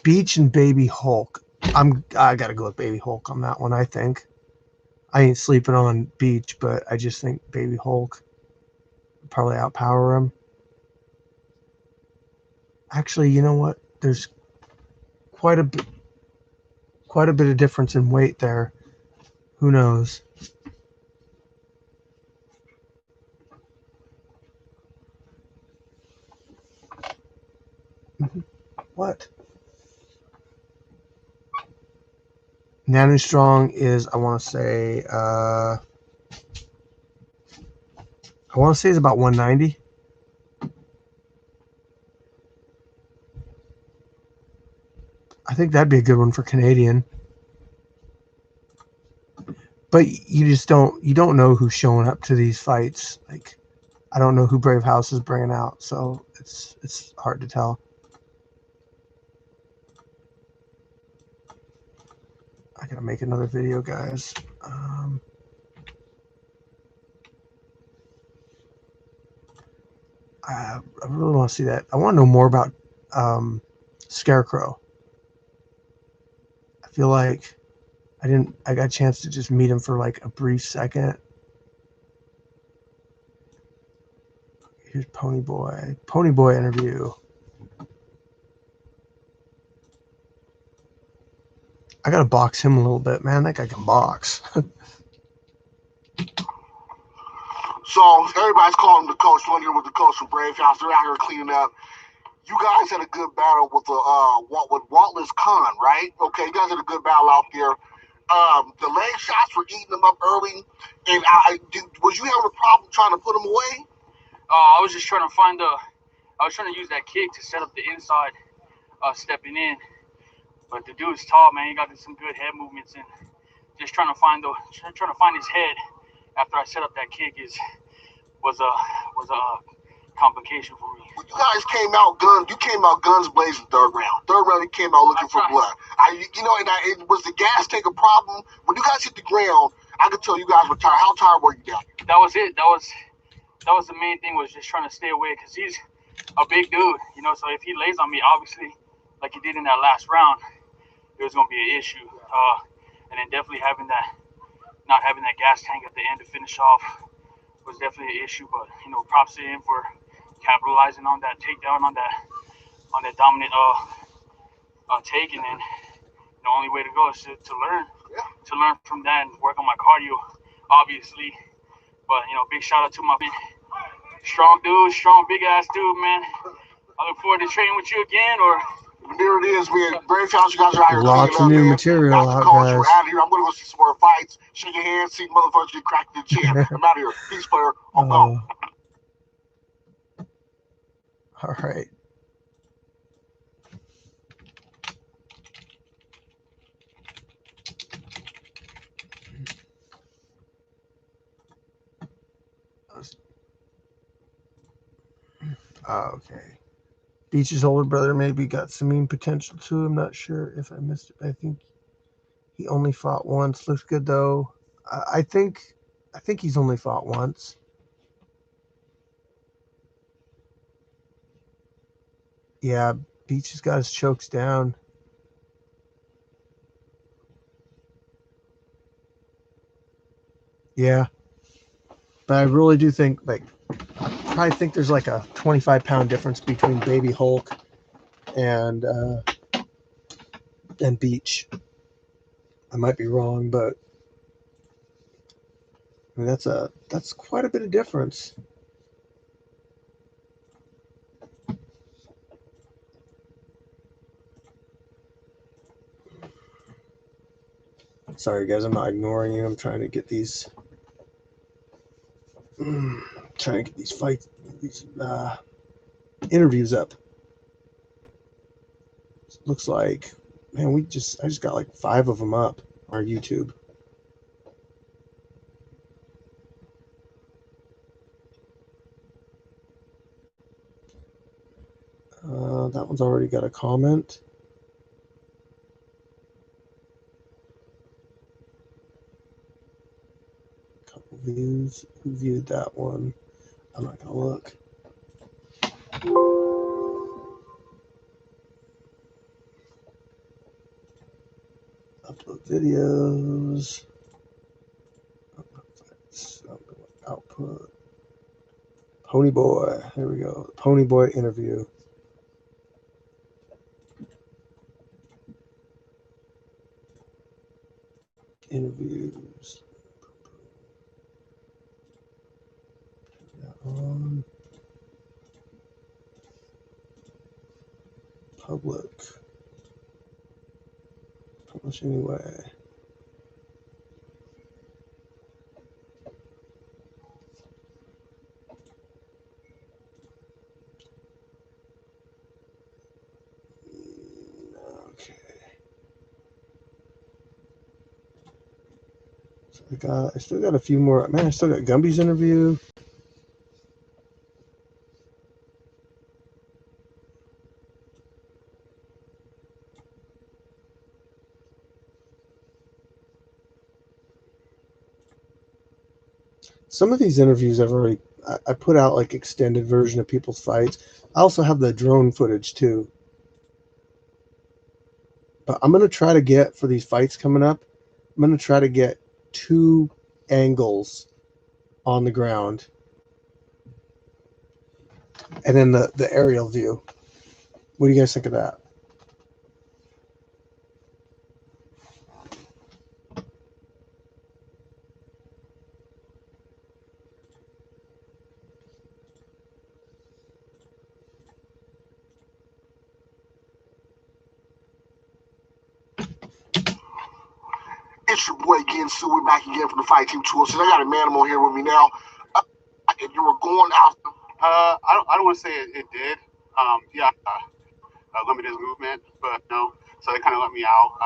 Beach and Baby Hulk. I gotta go with Baby Hulk on that one, I think. I ain't sleeping on Beach, but I just think Baby Hulk would probably outpower him. Actually, you know what? There's quite a bit of difference in weight there. Who knows? What? Nanu Strong is, I want to say is about 190. I think that'd be a good one for Canadian. But you don't know who's showing up to these fights. Like, I don't know who Brave House is bringing out, so it's hard to tell. I gotta make another video, guys. I really want to see that. I want to know more about Scarecrow. I feel like I got a chance to just meet him for like a brief second. Here's Pony Boy interview. I gotta box him a little bit, man. That guy can box. So everybody's calling the coach. One here with the coach from Brave House. They're out here cleaning up. You guys had a good battle with Waltless Khan, right? Okay, you guys had a good battle out there. The leg shots were eating them up early, and was you having a problem trying to put them away? I was just trying to I was trying to use that kick to set up the inside, stepping in. But the dude's tall, man. He got some good head movements, and just trying to find his head after I set up that kick was a complication for me. Well, you guys came out guns blazing third round. Third round, you came out looking for blood. Was the gas tank a problem? When you guys hit the ground, I could tell you guys were tired. How tired were you down there? That was it. That was the main thing, was just trying to stay away, because he's a big dude, so if he lays on me, obviously, like he did in that last round, it was going to be an issue. And then definitely not having that gas tank at the end to finish off was definitely an issue. But, props to him for capitalizing on that takedown, on that dominant take. And then the only way to go is to learn from that and work on my cardio, obviously. But, big shout out to my strong big ass dude, man. I look forward to training with you again. Or there it is, man. Brave House, you guys are out here Lots of new material out, guys. We're out of here. I'm gonna go see some more fights, shake your hand, see motherfuckers get cracked in the chin. I'm out of here. Peace, player. I'm gone. All right. Okay. Beach's older brother maybe got some mean potential too. I'm not sure if I missed it. I think he only fought once. Looks good though. I think he's only fought once. Yeah, Beach has got his chokes down. Yeah. But I really do think, like, probably think there's like a 25-pound difference between Baby Hulk and Beach. I might be wrong, but I mean, that's quite a bit of difference. Sorry, guys, I'm not ignoring you. I'm trying to get these, fights, these interviews up. Looks like, man, I just got like 5 of them up on our YouTube. That one's already got a comment. Couple views. Who viewed that one? I'm not gonna look. Upload videos. Output. Pony Boy. There we go. Pony Boy interview. Interviews. Public. Publish anyway. Okay. So I still got a few more. Man, I still got Gumby's interview. Some of these interviews I put out like extended version of people's fights. I also have the drone footage too. But I'm going to try to get, for these fights coming up, I'm going to try to get 2 angles on the ground. And then the aerial view. What do you guys think of that? It's your boy again, Sue. We're back again from the Fight Team Tour. So I got a Manimal here with me now. If you were going out, I don't want to say it did. Limited his movement, but no. So they kind of let me out.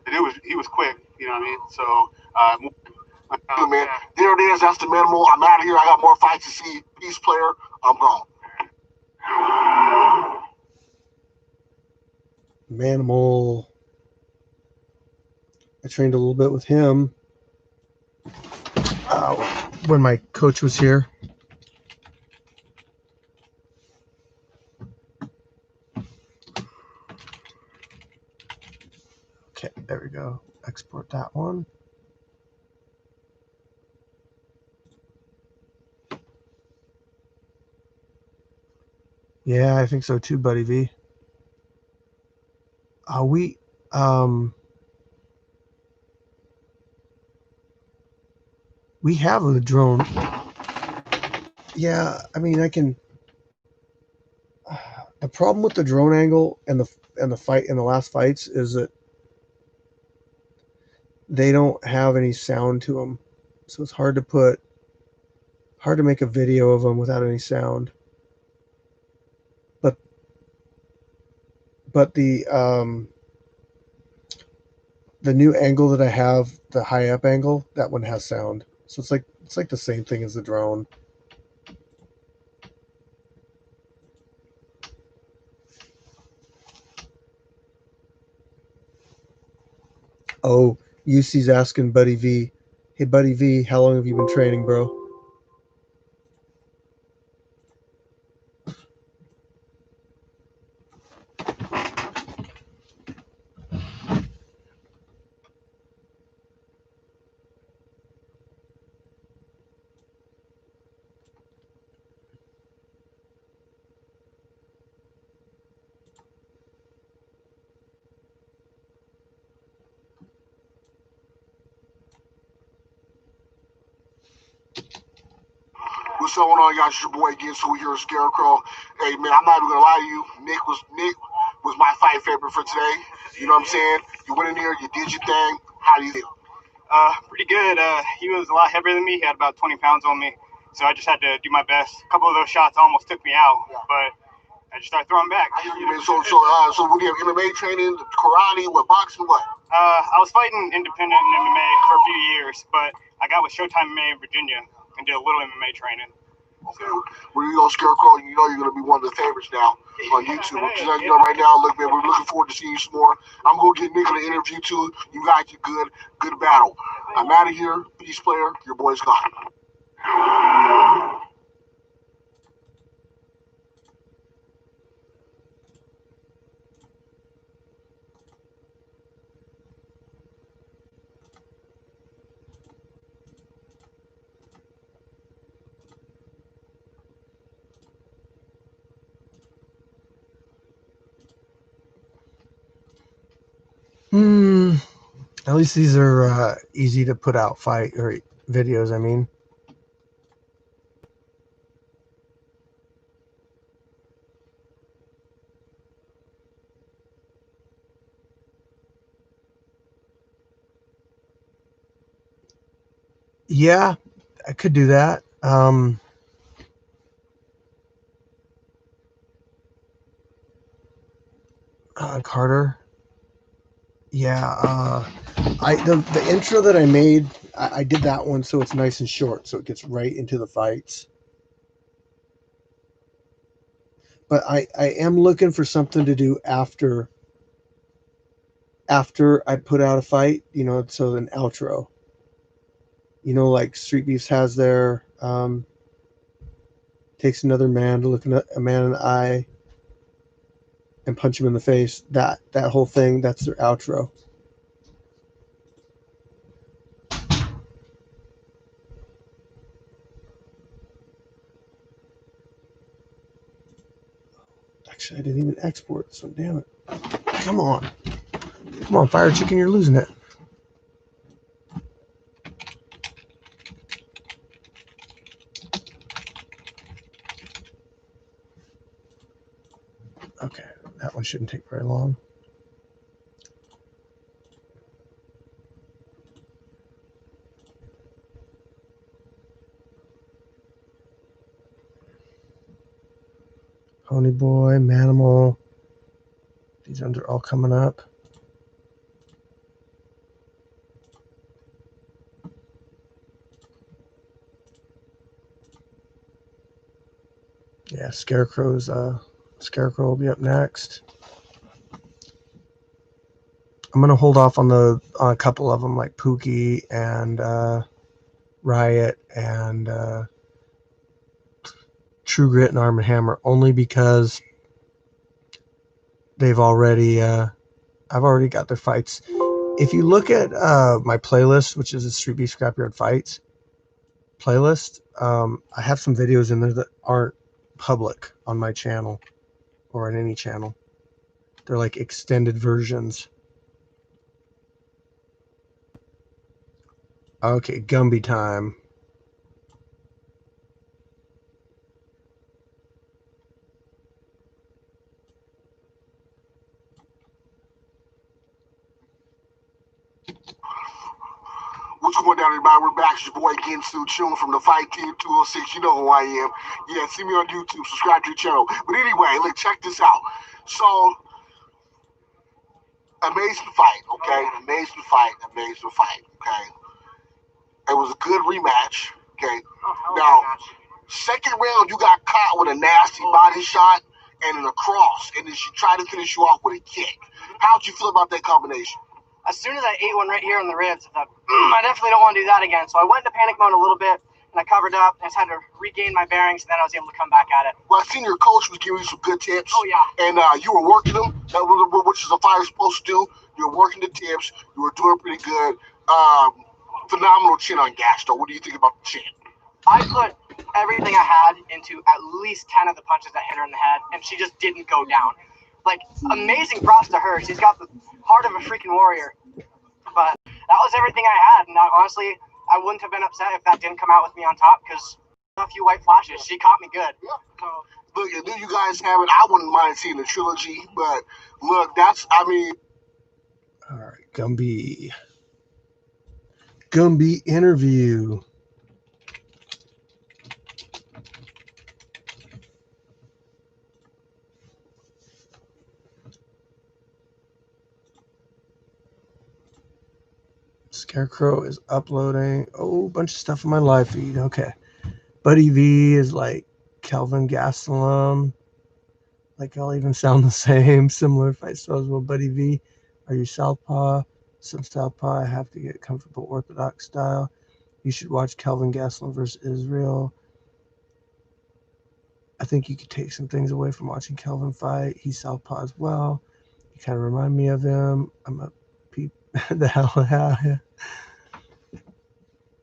The dude he was quick, you know what I mean? So man, there it is. That's the Manimal. I'm out of here. I got more fights to see. Peace, player. I'm gone. Manimal. I trained a little bit with him when my coach was here. Okay, there we go. Export that one. Yeah, I think so too, Buddy V. We have the drone. Yeah, I mean, I can. The problem with the drone angle and the fight in the last fights is that they don't have any sound to them, so it's hard to make a video of them without any sound. But the new angle that I have, the high up angle, that one has sound. So it's like the same thing as the drone. Oh, UC's asking Buddy V. Hey, Buddy V, how long have you been training, bro? going on, guys? It's your boy again, so we here at Scarecrow. Hey man, I'm not even gonna lie to you. Nick was my fight favorite for today. You know what I'm saying? You went in there, you did your thing. How do you feel? Pretty good. He was a lot heavier than me. He had about 20 pounds on me, so I just had to do my best. A couple of those shots almost took me out, but I just started throwing back. So what do you have? MMA training, karate, what, boxing, what? I was fighting independent in MMA for a few years, but I got with Showtime MMA in Virginia and did a little MMA training. Okay. Well, you know, Scarecrow, you know you're going to be one of the favorites now on YouTube. I'm just letting you know right now, look, man, we're looking forward to seeing you some more. I'm going to get Nick an interview, too. You guys are good battle. I'm out of here. Peace, player. Your boy's gone. At least these are easy to put out fight or videos, I mean. Yeah, I could do that. Carter. Yeah, the intro that I made, I did that one so it's nice and short, so it gets right into the fights. But I am looking for something to do after I put out a fight, you know, so an outro. You know, like Street Beefs has their takes another man to look a man in the eye and punch him in the face. That whole thing, that's their outro. Actually, I didn't even export, so damn it. Come on, Fire Chicken, you're losing it. Okay, that one shouldn't take very long. Pony Boy, Manimal. These ones are all coming up. Yeah, Scarecrow will be up next. I'm gonna hold off on a couple of them like Pookie and Riot and True Grit and Arm & Hammer, only because they've already I've already got their fights. If you look at my playlist, which is a Street Beef Scrapyard Fights playlist, I have some videos in there that aren't public on my channel or on any channel. They're like extended versions. Okay, Gumby time. What's going down, everybody? We're back. It's your boy again, Stu Chun from the Fight Team 206. You know who I am. Yeah, see me on YouTube. Subscribe to the channel. But anyway, look, check this out. So, amazing fight, okay? Amazing fight, okay? It was a good rematch, okay? Now, second round, you got caught with a nasty body shot and a cross, and then she tried to finish you off with a kick. How'd you feel about that combination? As soon as I ate one right here on the ribs, I thought, I definitely don't want to do that again. So I went into panic mode a little bit, and I covered up. I just had to regain my bearings, and then I was able to come back at it. Well, I seen your coach was giving you some good tips. Oh, yeah. And you were working them, which is a fighter supposed to do. You were working the tips. You were doing pretty good. Phenomenal chin on Gasto. What do you think about the chin? I put everything I had into at least 10 of the punches that hit her in the head, and she just didn't go down. Like, amazing props to her. She's got the heart of a freaking warrior. But that was everything I had, and honestly, I wouldn't have been upset if that didn't come out with me on top, because A few white flashes. She caught me good. Yeah. Look, if you guys have it, I wouldn't mind seeing the trilogy, but look, I mean. All right, Gumby. Gumby interview. Scarecrow is uploading. Oh, a bunch of stuff in my live feed. Okay. Buddy V is like Kelvin Gastelum. Like I'll even sound the same. Similar fight styles. Well, Buddy V, are you Southpaw? Some Southpaw. I have to get comfortable Orthodox style. You should watch Kelvin Gastelum versus Israel. I think you could take some things away from watching Kelvin fight. He's Southpaw as well. You kind of remind me of him. I'm a peep. The hell, yeah.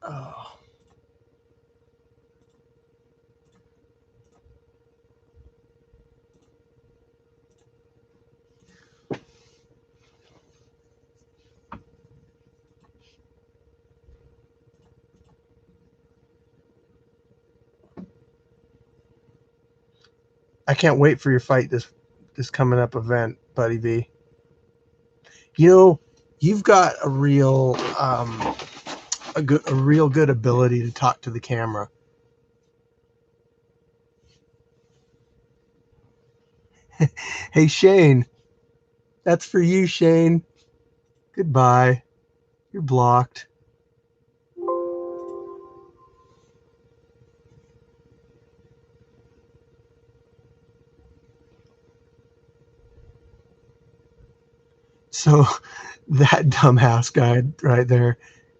Oh. I can't wait for your fight this coming up event, Buddy V. You know, you've got a real real good ability to talk to the camera. Hey Shane, that's for you, Shane. Goodbye. You're blocked. So that dumbass guy right there,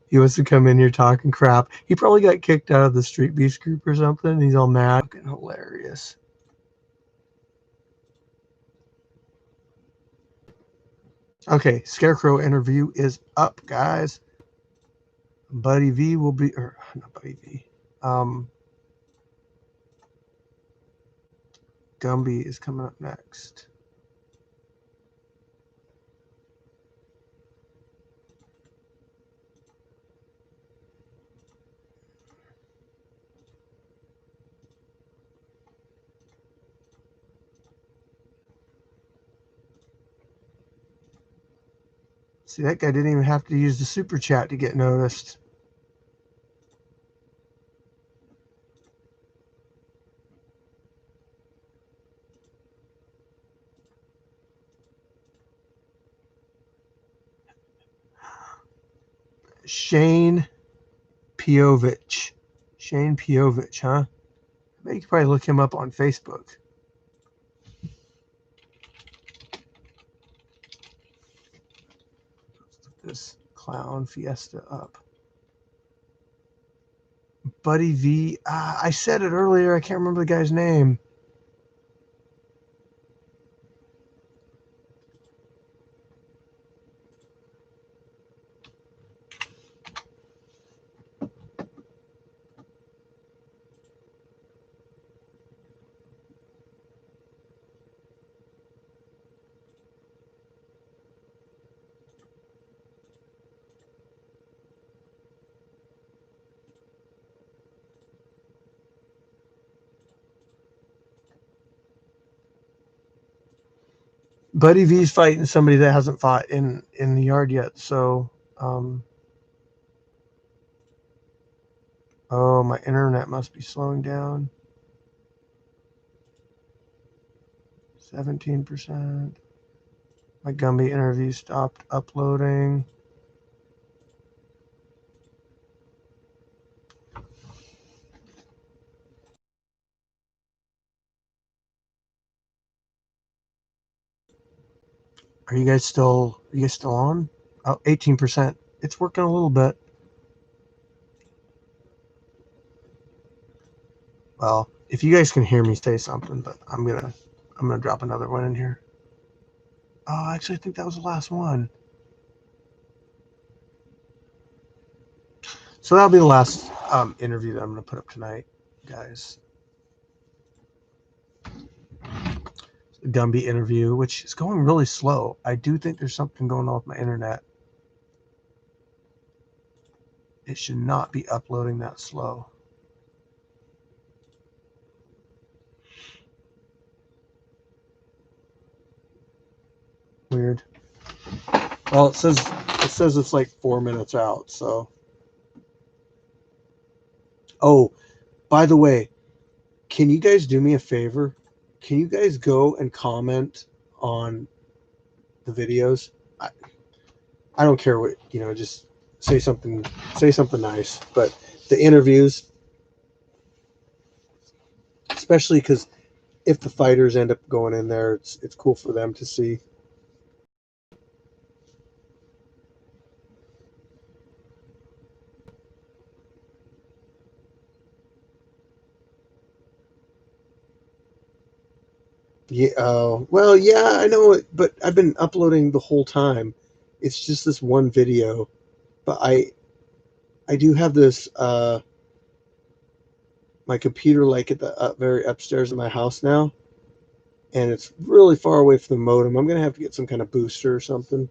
he wants to come in here talking crap. He probably got kicked out of the Street Beast group or something. He's all mad. Fucking hilarious. Okay, Scarecrow interview is up, guys. Buddy V will be, or not Buddy V. Gumby is coming up next. See, that guy didn't even have to use the super chat to get noticed. Shane Piovich. Shane Piovich, huh? I bet you could probably look him up on Facebook. Let's look this clown fiesta up. Buddy V. I said it earlier. I can't remember the guy's name. Buddy V's fighting somebody that hasn't fought in the yard yet. So, oh, my internet must be slowing down. 17%. My Gumby interview stopped uploading. Are you guys still on? Oh, 18%. It's working a little bit. Well, if you guys can hear me say something, but I'm gonna drop another one in here. Oh, actually, I think that was the last one. So that'll be the last interview that I'm gonna put up tonight, guys. The Gumby interview, which is going really slow. I do think there's something going on with my internet. It should not be uploading that slow. Well, it says it's like 4 minutes out. So, oh, by the way, can you guys do me a favor? Can you guys go and comment on the videos? I don't care what, just say something nice. But the interviews, especially because if the fighters end up going in there, it's cool for them to see. Yeah, well, yeah, I know it, but I've been uploading the whole time. It's just this one video, but I do have this my computer like at the very upstairs of my house now, and it's really far away from the modem. I'm gonna have to get some kind of booster or something.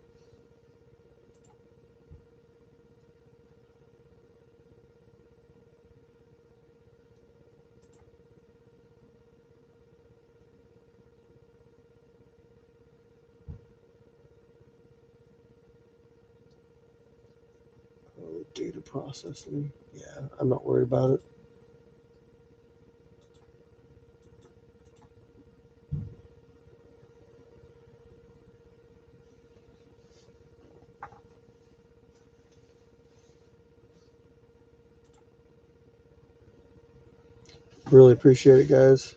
Oh, data processing. Yeah, I'm not worried about it. Really appreciate it, guys.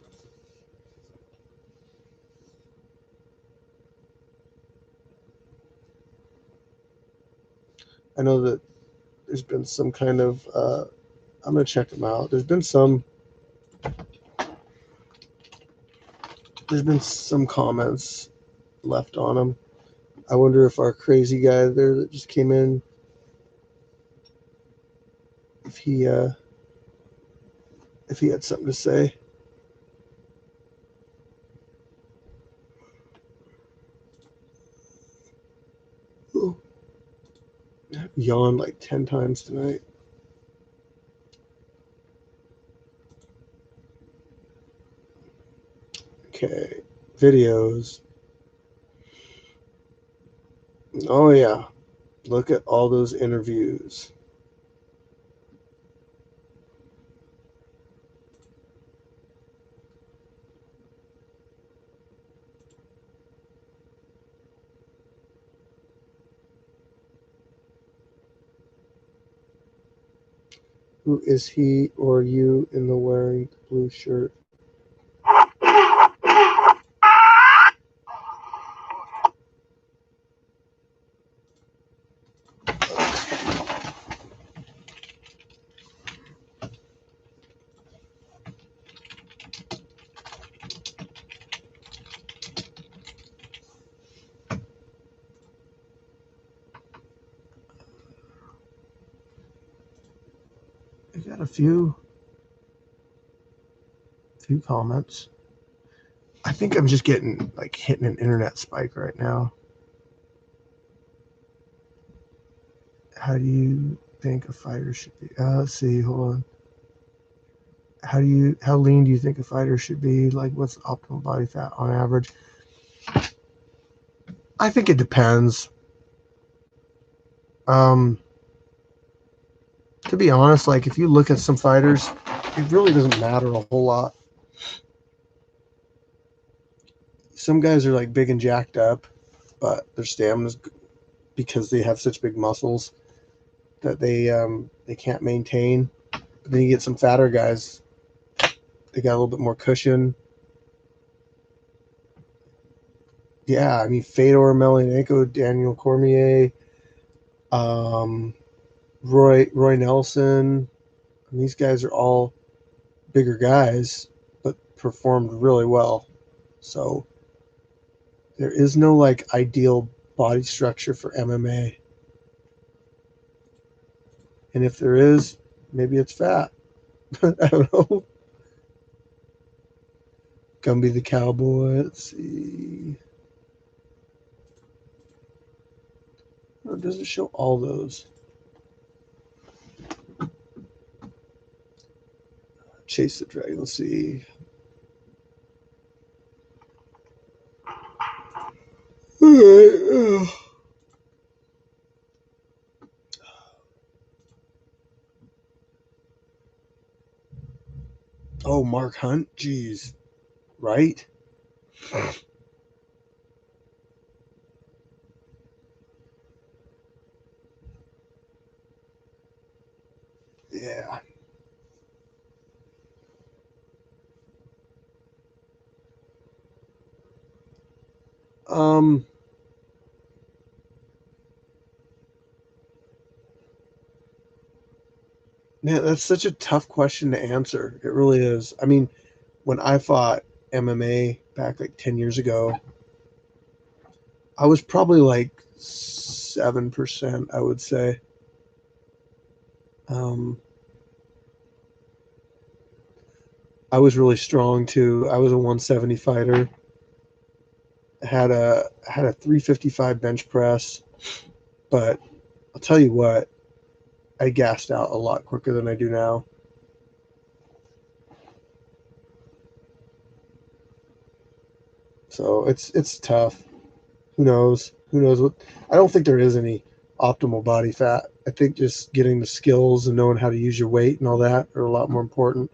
I know that there's been some kind of I'm gonna check them out. There's been some comments left on them. I wonder if our crazy guy there that just came in, if he had something to say. Oh, I've yawned like 10 times tonight. Okay, videos. Oh yeah, look at all those interviews. Who is he or you in the wearing the blue shirt? I got a few comments. I think I'm just getting hitting an internet spike right now. How do you think a fighter should be? Let's see, hold on. How lean do you think a fighter should be? Like, what's optimal body fat on average? I think it depends. To be honest, like if you look at some fighters, it really doesn't matter a whole lot. Some guys are like big and jacked up, but their stamina's because they have such big muscles that they can't maintain. But then you get some fatter guys, they got a little bit more cushion. Yeah, I mean Fedor Emelianenko, Daniel Cormier, Roy Nelson. And these guys are all bigger guys, but performed really well. So there is no like ideal body structure for MMA. And if there is, maybe it's fat. I don't know. Gumby the Cowboy. Let's see. Oh, it doesn't show all those. Chase the Dragon. Let's see. All right. Oh, Mark Hunt? Jeez. Right? Yeah. Um, Man, that's such a tough question to answer. It really is. I mean, when I fought MMA back like 10 years ago, I was probably like 7%, I would say. Um, I was really strong too. I was a 170 fighter. Had a 355 bench press, but I'll tell you what, I gassed out a lot quicker than I do now. So it's tough. Who knows? Who knows what? I don't think there is any optimal body fat. I think just getting the skills and knowing how to use your weight and all that are a lot more important.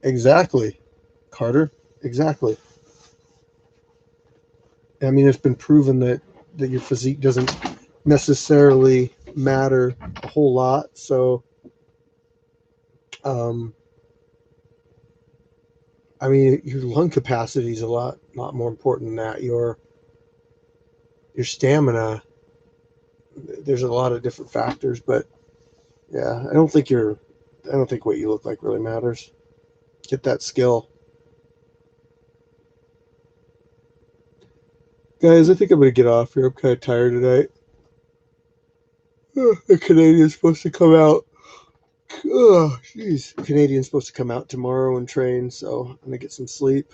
Exactly, Carter. Exactly. I mean, it's been proven that your physique doesn't necessarily matter a whole lot. So, um, I mean, your lung capacity is a lot more important than that. Your stamina. There's a lot of different factors, but yeah, I don't think what you look like really matters. Get that skill. Guys, I think I'm going to get off here. I'm kind of tired tonight. The Canadian's supposed to come out. Oh, jeez. The Canadian's supposed to come out tomorrow and train, so I'm going to get some sleep.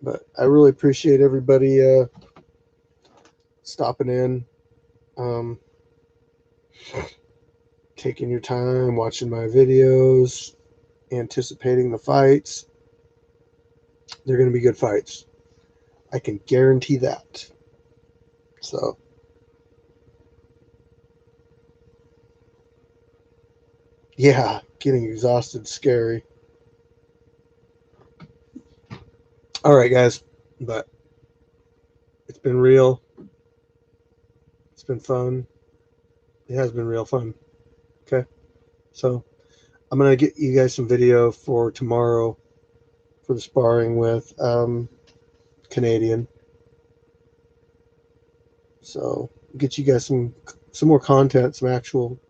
But I really appreciate everybody stopping in, um, taking your time, watching my videos, anticipating the fights. They're going to be good fights. I can guarantee that. So, yeah, getting exhausted is scary. All right, guys, but it's been real. It's been fun. It has been real fun. Okay, so I'm gonna get you guys some video for tomorrow for the sparring with Canadian. So get you guys some more content, some actual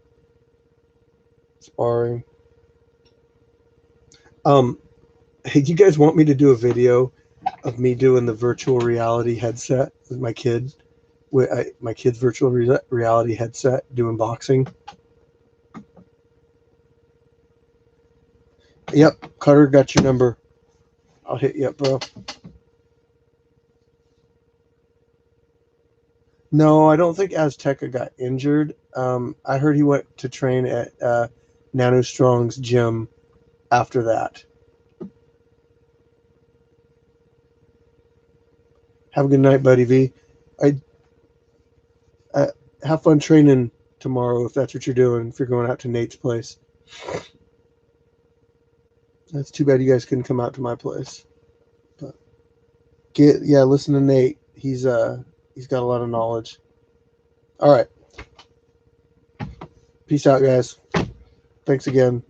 sparring. Hey, you guys want me to do a video of me doing the virtual reality headset with my kid? With my kid's virtual reality headset doing boxing. Yep, Cutter, got your number. I'll hit you up, bro. No, I don't think Azteca got injured. I heard he went to train at Nano Strong's gym after that. Have a good night, buddy V. I have fun training tomorrow if that's what you're doing. If you're going out to Nate's place, that's too bad you guys couldn't come out to my place. But listen to Nate. He's got a lot of knowledge. All right, peace out, guys. Thanks again.